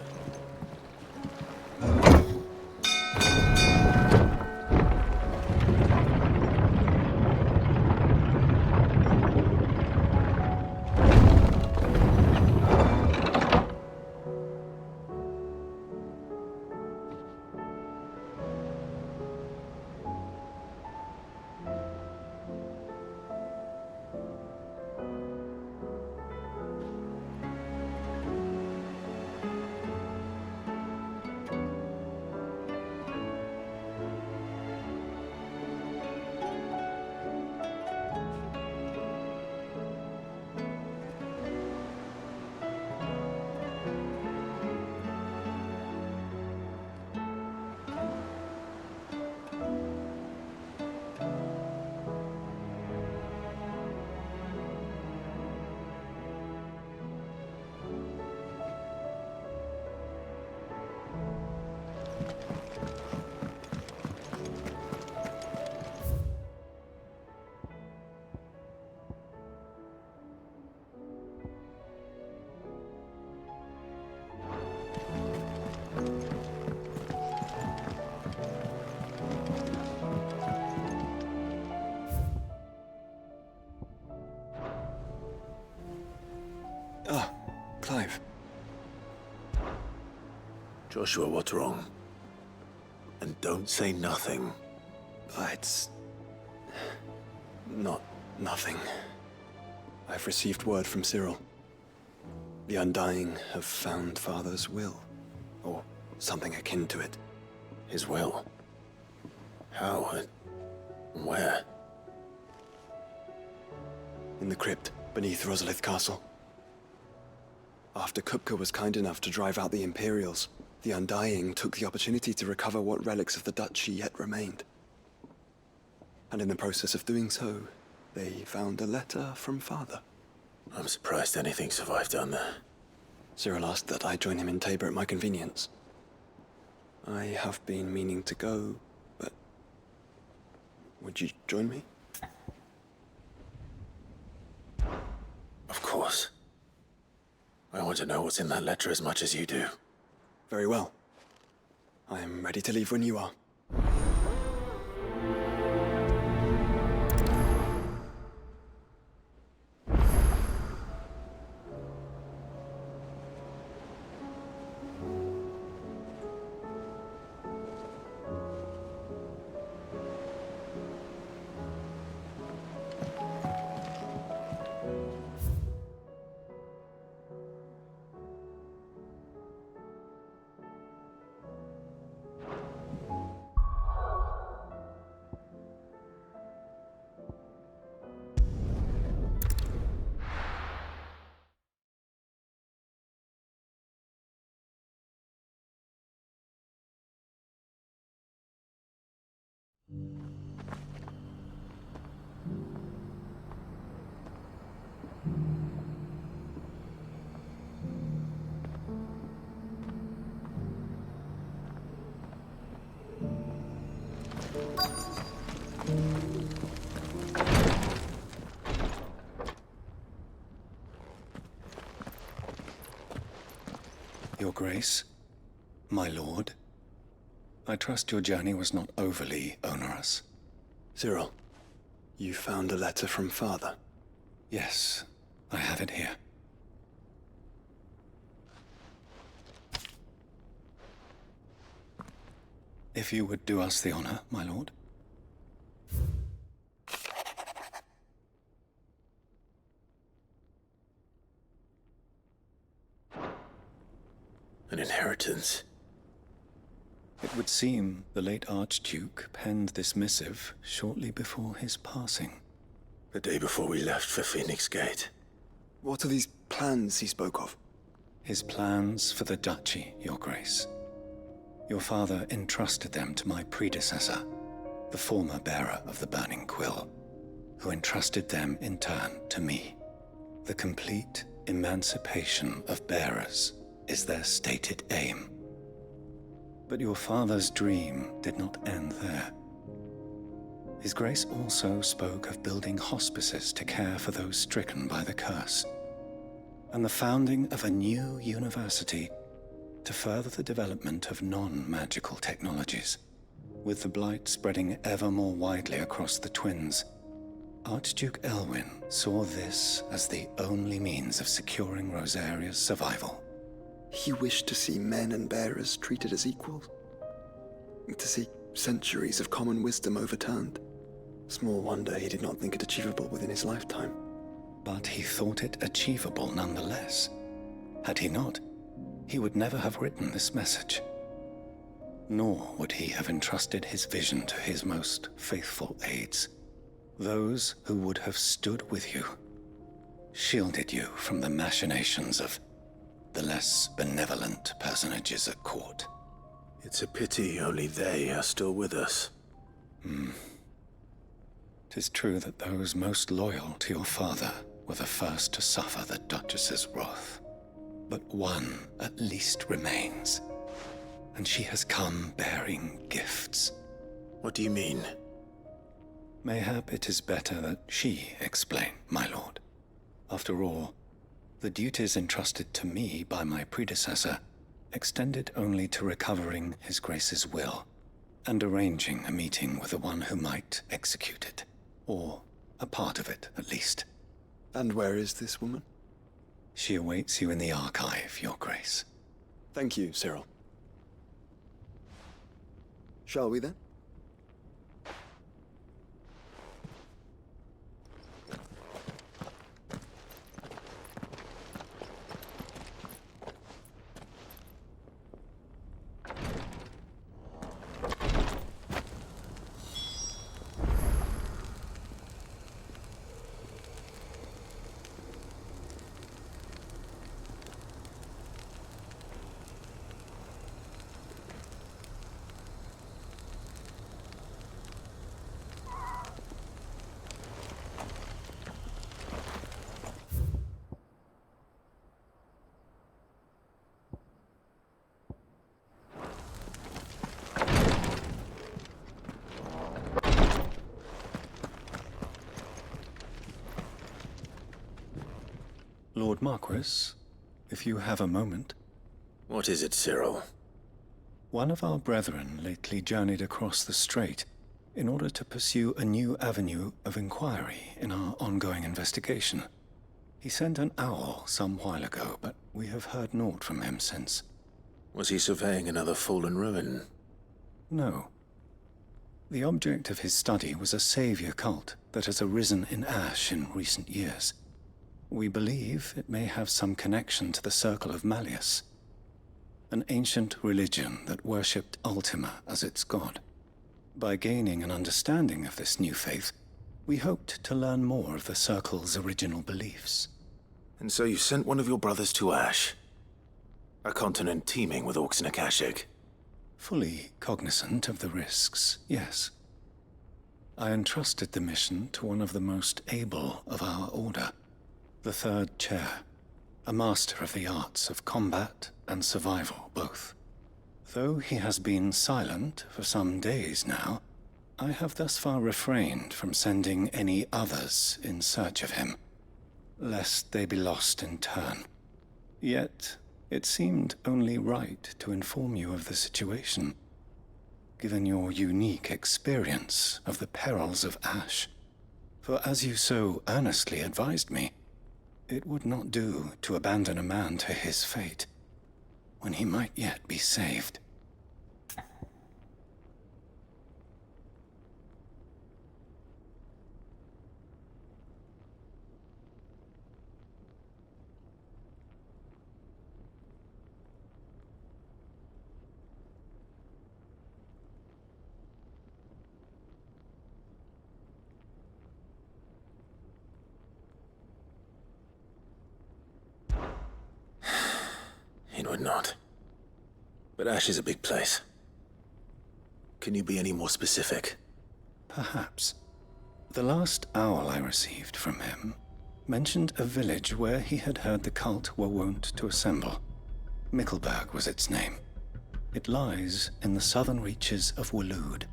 Ah, Clive. Joshua, what's wrong? And don't say nothing. It's... nothing. I've received word from Cyril. The Undying have found Father's will. Or something akin to it. His will? How and where? In the crypt beneath Rosalith Castle. After Kupka was kind enough to drive out the Imperials, the Undying took the opportunity to recover what relics of the Duchy yet remained. And in the process of doing so, they found a letter from Father. I'm surprised anything survived down there. Cyril asked that I join him in Tabor at my convenience. I have been meaning to go, but... would you join me? Of course. I want to know what's in that letter as much as you do. Very well. I am ready to leave when you are. Your Grace, my lord, I trust your journey was not overly onerous. Cyril, you found a letter from Father? Yes, I have it here. If you would do us the honor, my lord. An inheritance. It would seem the late Archduke penned this missive shortly before his passing. The day before we left for Phoenix Gate. What are these plans he spoke of? His plans for the Duchy, Your Grace. Your father entrusted them to my predecessor, the former bearer of the Burning Quill, who entrusted them in turn to me. The complete emancipation of bearers is their stated aim. But your father's dream did not end there. His Grace also spoke of building hospices to care for those stricken by the curse, and the founding of a new university to further the development of non-magical technologies. With the blight spreading ever more widely across the twins, Archduke Elwyn saw this as the only means of securing Rosaria's survival. He wished to see men and bearers treated as equals. To see centuries of common wisdom overturned. Small wonder he did not think it achievable within his lifetime. But he thought it achievable nonetheless. Had he not, he would never have written this message. Nor would he have entrusted his vision to his most faithful aides, those who would have stood with you, shielded you from the machinations of the less benevolent personages at court. It's a pity only they are still with us. 'Tis true that those most loyal to your father were the first to suffer the Duchess's wrath. But one at least remains, and she has come bearing gifts. What do you mean? Mayhap it is better that she explain, my lord. After all, the duties entrusted to me by my predecessor extended only to recovering His Grace's will and arranging a meeting with the one who might execute it, or a part of it at least. And where is this woman? She awaits you in the archive, Your Grace. Thank you, Cyril. Shall we then? Lord Marquis, if you have a moment. What is it, Cyril? One of our brethren lately journeyed across the strait in order to pursue a new avenue of inquiry in our ongoing investigation. He sent an owl some while ago, but we have heard naught from him since. Was he surveying another fallen ruin? No. The object of his study was a savior cult that has arisen in Ash in recent years. We believe it may have some connection to the Circle of Malleus, an ancient religion that worshipped Ultima as its god. By gaining an understanding of this new faith, we hoped to learn more of the Circle's original beliefs. And so you sent one of your brothers to Ash? A continent teeming with orcs and Akashic? Fully cognizant of the risks, yes. I entrusted the mission to one of the most able of our order, the Third Chair, a master of the arts of combat and survival both. Though he has been silent for some days now, I have thus far refrained from sending any others in search of him, lest they be lost in turn. Yet, it seemed only right to inform you of the situation, given your unique experience of the perils of Ash. For as you so earnestly advised me, it would not do to abandon a man to his fate, when he might yet be saved. It would not. But Ash is a big place. Can you be any more specific? Perhaps. The last owl I received from him mentioned a village where he had heard the cult were wont to assemble. Mickleburg was its name. It lies in the southern reaches of Waloed.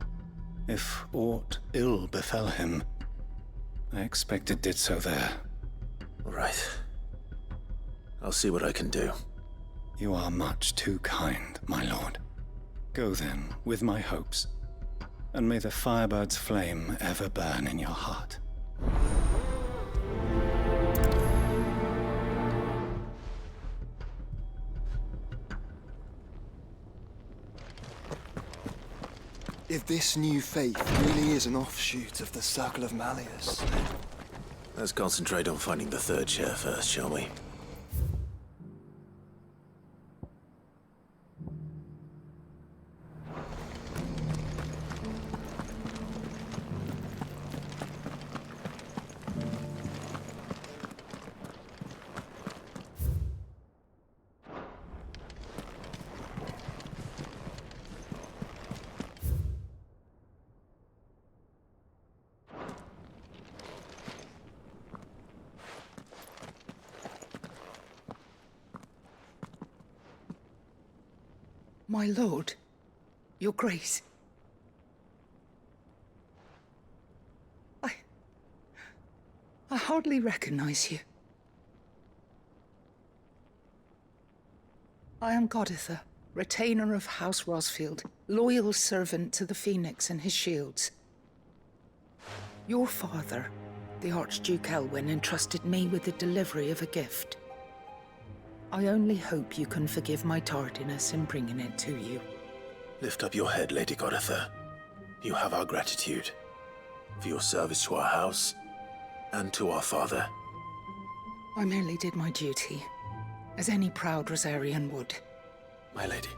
If aught ill befell him, I expect it did so there. Right. I'll see what I can do. You are much too kind, my lord. Go then, with my hopes, and may the Firebird's flame ever burn in your heart. If this new faith really is an offshoot of the Circle of Malleus, Let's concentrate on finding the third chair first, shall we? My lord, your grace. I hardly recognize you. I am Goditha, retainer of House Rosfield, loyal servant to the Phoenix and his shields. Your father, the Archduke Elwyn, entrusted me with the delivery of a gift. I only hope you can forgive my tardiness in bringing it to you. Lift up your head, Lady Goditha. You have our gratitude for your service to our house and to our father. I merely did my duty, as any proud Rosarian would. my lady,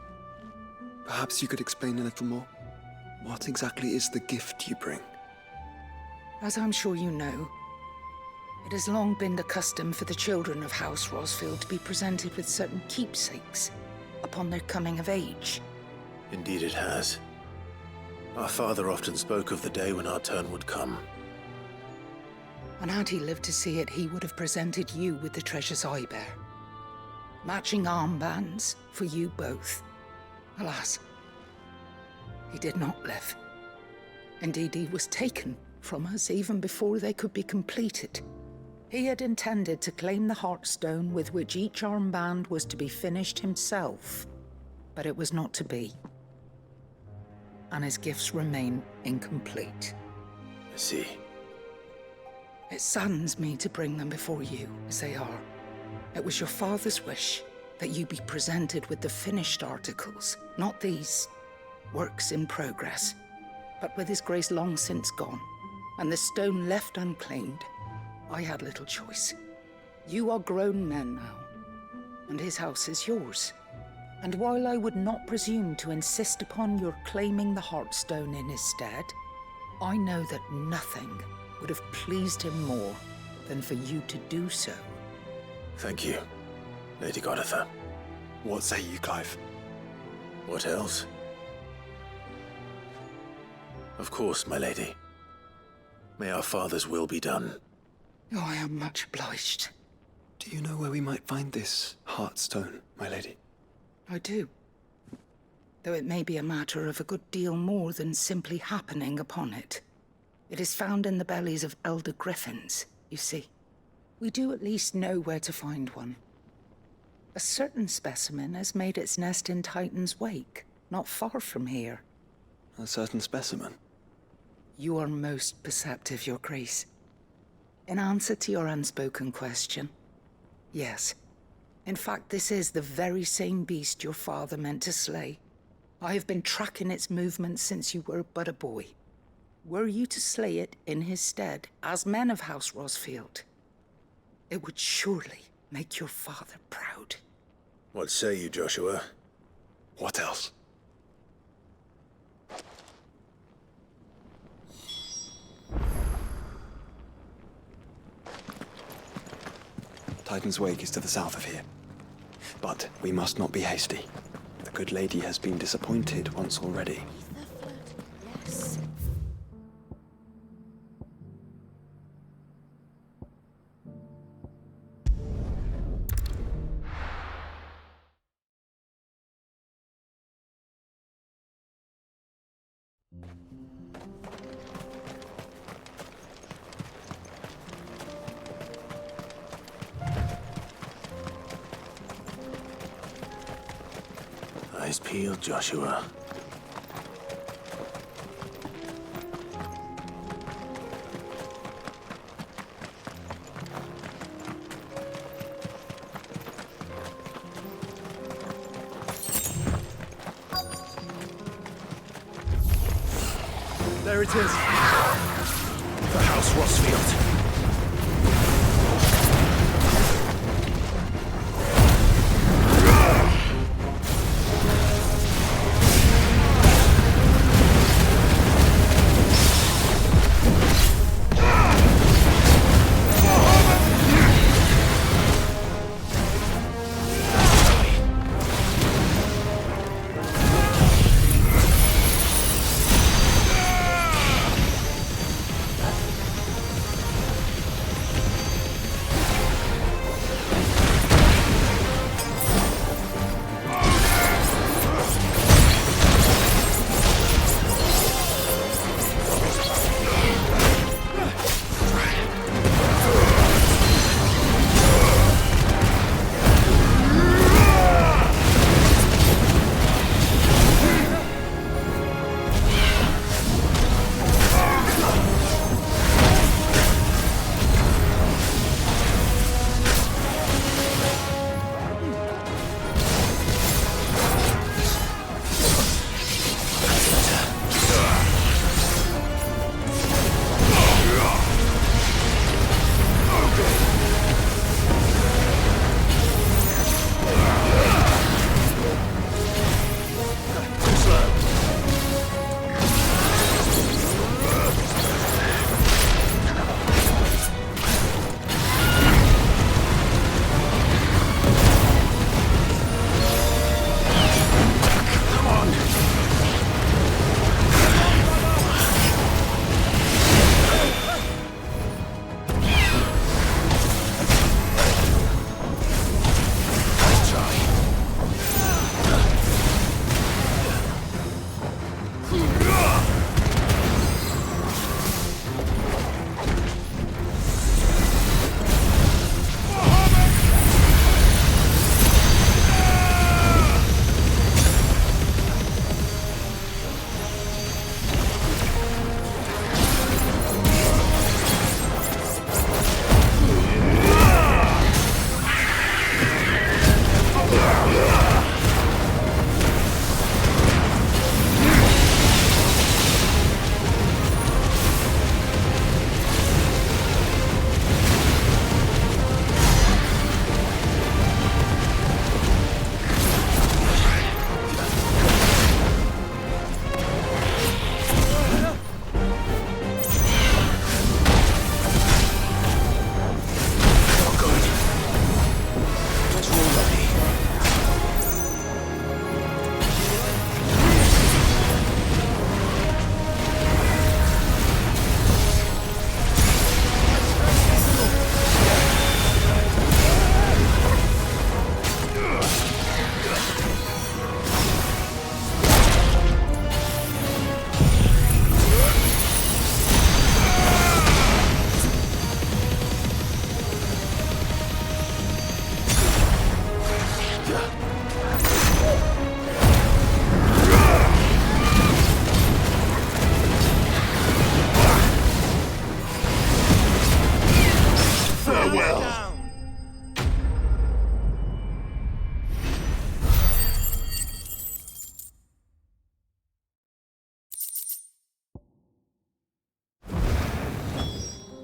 perhaps you could explain a little more? What exactly is the gift you bring? As I'm sure you know, it has long been the custom for the children of House Rosfield to be presented with certain keepsakes upon their coming of age. Indeed it has. Our father often spoke of the day when our turn would come. And had he lived to see it, he would have presented you with the treasures I bear. Matching armbands for you both. Alas, he did not live. Indeed, he was taken from us even before they could be completed. He had intended to claim the Heartstone with which each armband was to be finished himself, but it was not to be. And his gifts remain incomplete. I see. It saddens me to bring them before you, as they are. It was your father's wish that you be presented with the finished articles, not these works in progress. But with his grace long since gone, and the stone left unclaimed, I had little choice. You are grown men now, and his house is yours. And while I would not presume to insist upon your claiming the Heartstone in his stead, I know that nothing would have pleased him more than for you to do so. Thank you, Lady Goditha. What say you, Clive? What else? Of course, my lady. May our father's will be done. Oh, I am much obliged. Do you know where we might find this Heartstone, my lady? I do. Though it may be a matter of a good deal more than simply happening upon it. It is found in the bellies of elder griffins, you see. We do at least know where to find one. A certain specimen has made its nest in Titan's Wake, not far from here. A certain specimen? You are most perceptive, Your Grace. In answer to your unspoken question, yes. In fact, this is the very same beast your father meant to slay. I have been tracking its movements since you were but a boy. Were you to slay it in his stead, as men of House Rosfield, it would surely make your father proud. What say you, Joshua? What else? Titan's Wake is to the south of here. But we must not be hasty. The good lady has been disappointed once already. Yes. Eyes peeled, Joshua. There it is. The House Rossfield.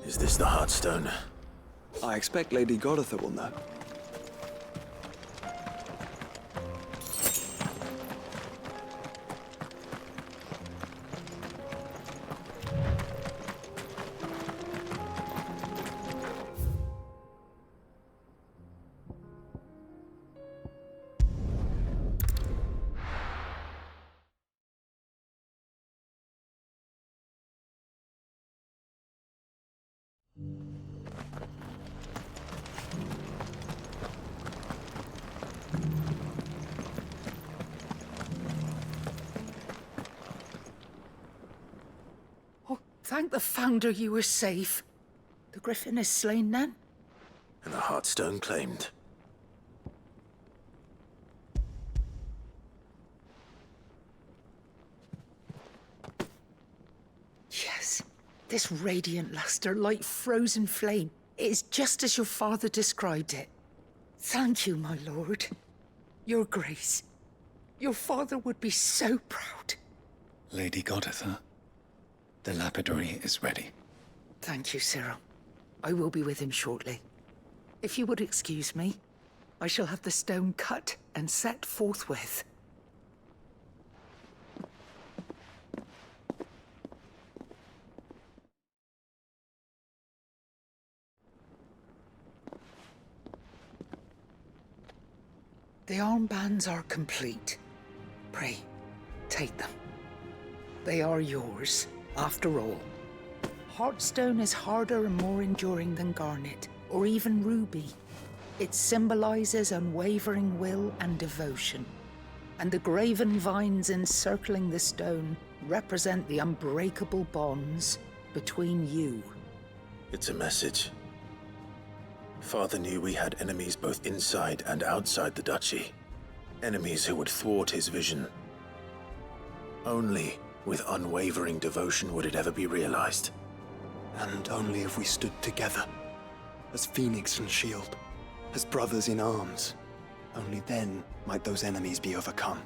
Is this the Heartstone? I expect Lady Goditha will know. Thank the Founder you were safe. The Griffin is slain then? And the Heartstone claimed. Yes. This radiant luster, like frozen flame. It is just as your father described it. Thank you, my lord. Your grace. Your father would be so proud. Lady Goditha, the lapidary is ready. Thank you, Cyril. I will be with him shortly. If you would excuse me, I shall have the stone cut and set forthwith. The armbands are complete. Pray, take them. They are yours, after all. Heartstone is harder and more enduring than garnet, or even ruby. It symbolizes unwavering will and devotion. And the graven vines encircling the stone represent the unbreakable bonds between you. It's a message. Father knew we had enemies both inside and outside the duchy. Enemies who would thwart his vision. Only with unwavering devotion would it ever be realized. And only if we stood together, as Phoenix and Shield, as brothers in arms, only then might those enemies be overcome.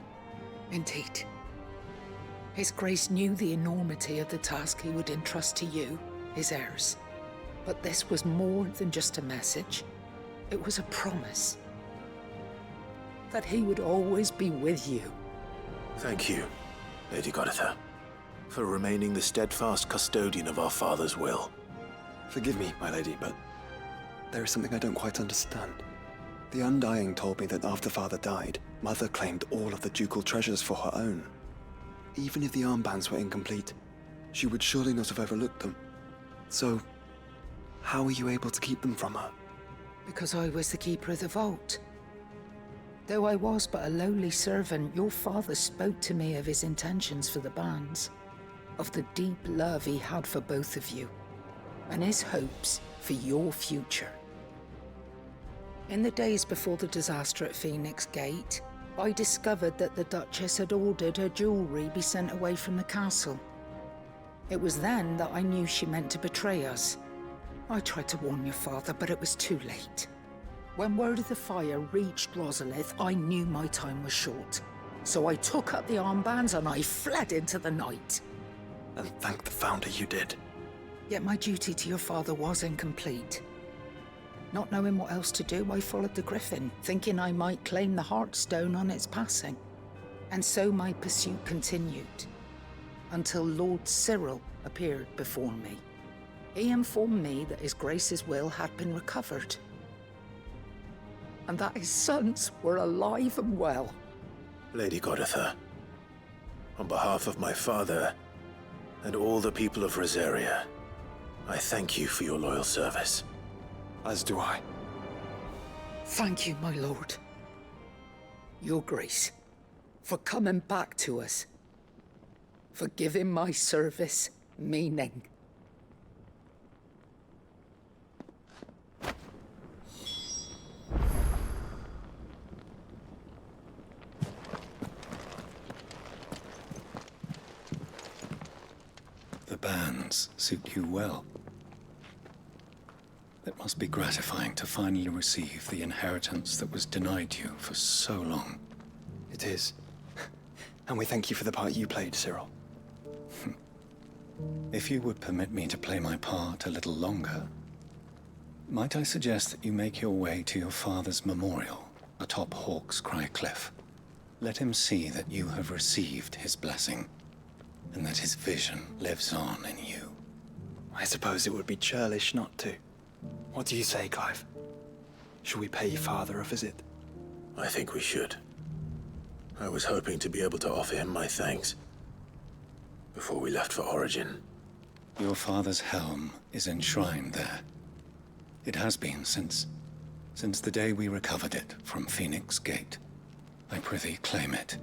Indeed. His Grace knew the enormity of the task he would entrust to you, his heirs. But this was more than just a message. It was a promise. That he would always be with you. Thank you, Lady Goditha, for remaining the steadfast custodian of our father's will. Forgive me, my lady, but there is something I don't quite understand. The Undying told me that after Father died, Mother claimed all of the ducal treasures for her own. Even if the armbands were incomplete, she would surely not have overlooked them. So, how were you able to keep them from her? Because I was the keeper of the vault. Though I was but a lowly servant, your father spoke to me of his intentions for the bands, of the deep love he had for both of you, and his hopes for your future. In the days before the disaster at Phoenix Gate, I discovered that the Duchess had ordered her jewelry be sent away from the castle. It was then that I knew she meant to betray us. I tried to warn your father, but it was too late. When word of the fire reached Rosalith, I knew my time was short. So I took up the armbands and I fled into the night. And thank the Founder you did. Yet my duty to your father was incomplete. Not knowing what else to do, I followed the Griffin, thinking I might claim the Heartstone on its passing. And so my pursuit continued, until Lord Cyril appeared before me. He informed me that His Grace's will had been recovered, and that his sons were alive and well. Lady Goditha, on behalf of my father and all the people of Rosaria, I thank you for your loyal service. As do I. Thank you, my lord. Your Grace, for coming back to us, for giving my service meaning. The bands suit you well. It must be gratifying to finally receive the inheritance that was denied you for so long. It is. And we thank you for the part you played, Cyril. If you would permit me to play my part a little longer, might I suggest that you make your way to your father's memorial atop Hawk's Cry Cliff? Let him see that you have received his blessing, and that his vision lives on in you. I suppose it would be churlish not to. What do you say, Clive? Should we pay Father a visit? I think we should. I was hoping to be able to offer him my thanks before we left for Origin. Your father's helm is enshrined there. It has been since the day we recovered it from Phoenix Gate. I prithee claim it,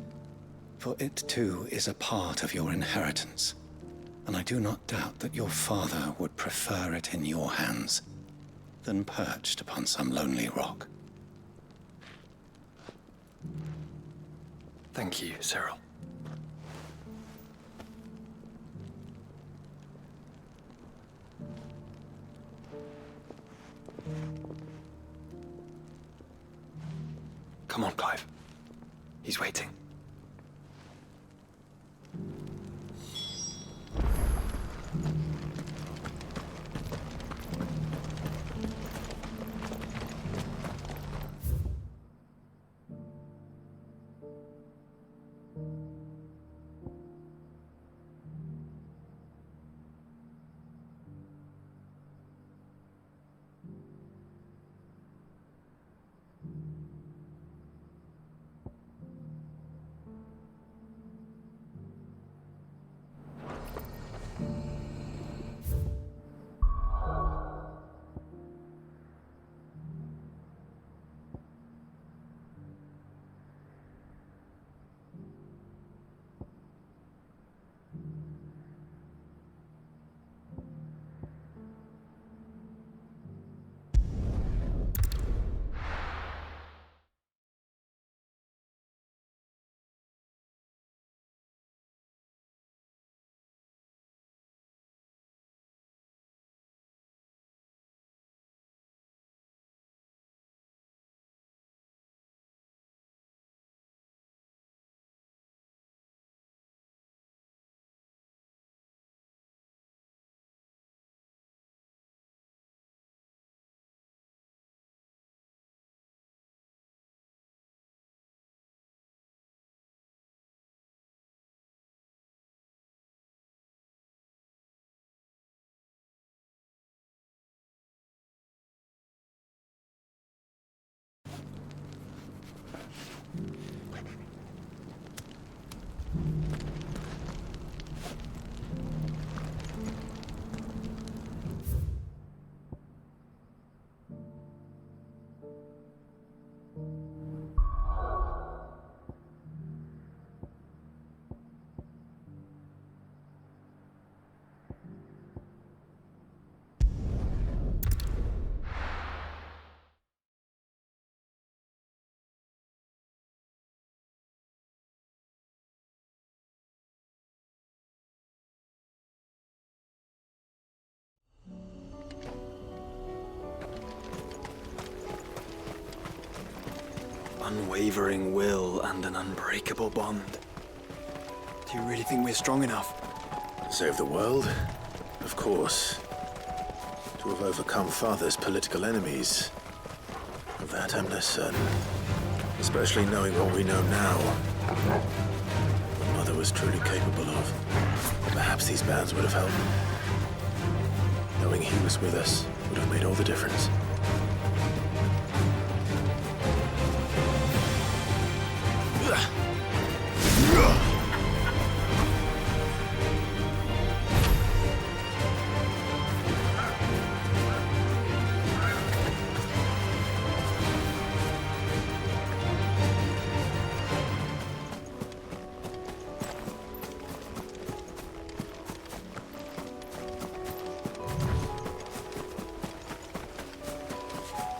for it too is a part of your inheritance, and I do not doubt that your father would prefer it in your hands than perched upon some lonely rock. Thank you, Cyril. Come on, Clive. He's waiting. Unwavering will and an unbreakable bond. Do you really think we're strong enough? To save the world? Of course. To have overcome Father's political enemies? Of that I'm less certain. Especially knowing what we know now. What Mother was truly capable of. Perhaps these bands would have helped. Knowing he was with us would have made all the difference.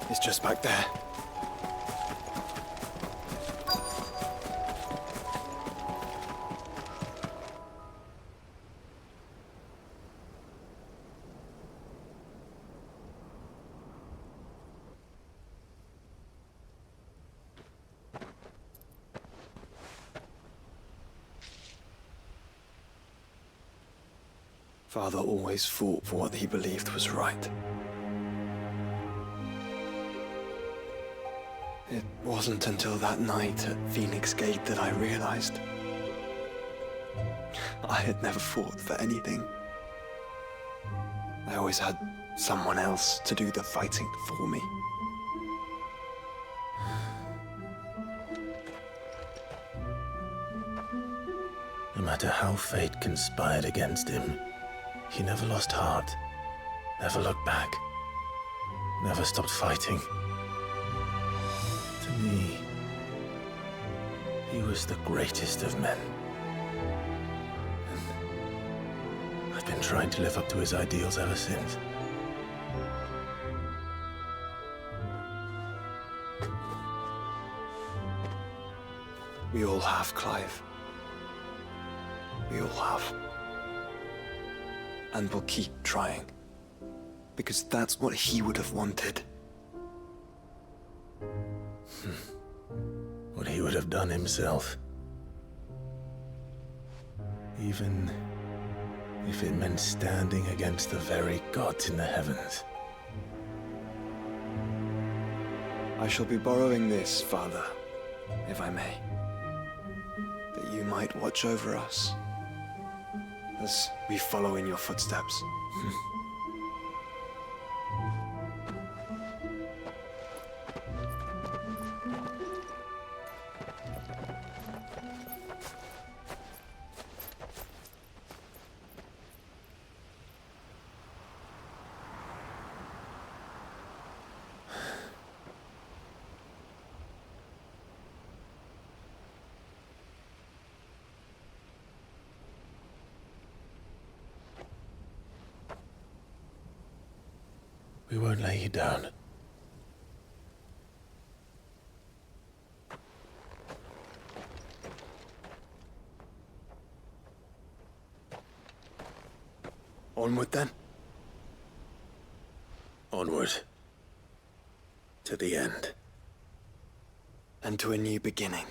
It's just back there. Father always fought for what he believed was right. It wasn't until that night at Phoenix Gate that I realized I had never fought for anything. I always had someone else to do the fighting for me. No matter how fate conspired against him, he never lost heart, never looked back, never stopped fighting. To me, he was the greatest of men. And a been trying to live up to his ideals ever since. We all have, Clive. We all have. And we'll keep trying. Because that's what he would have wanted. What he would have done himself. Even if it meant standing against the very gods in the heavens. I shall be borrowing this, Father, if I may. That you might watch over us as we follow in your footsteps. We won't lay you down. Onward then. Onward. To the end. And to a new beginning.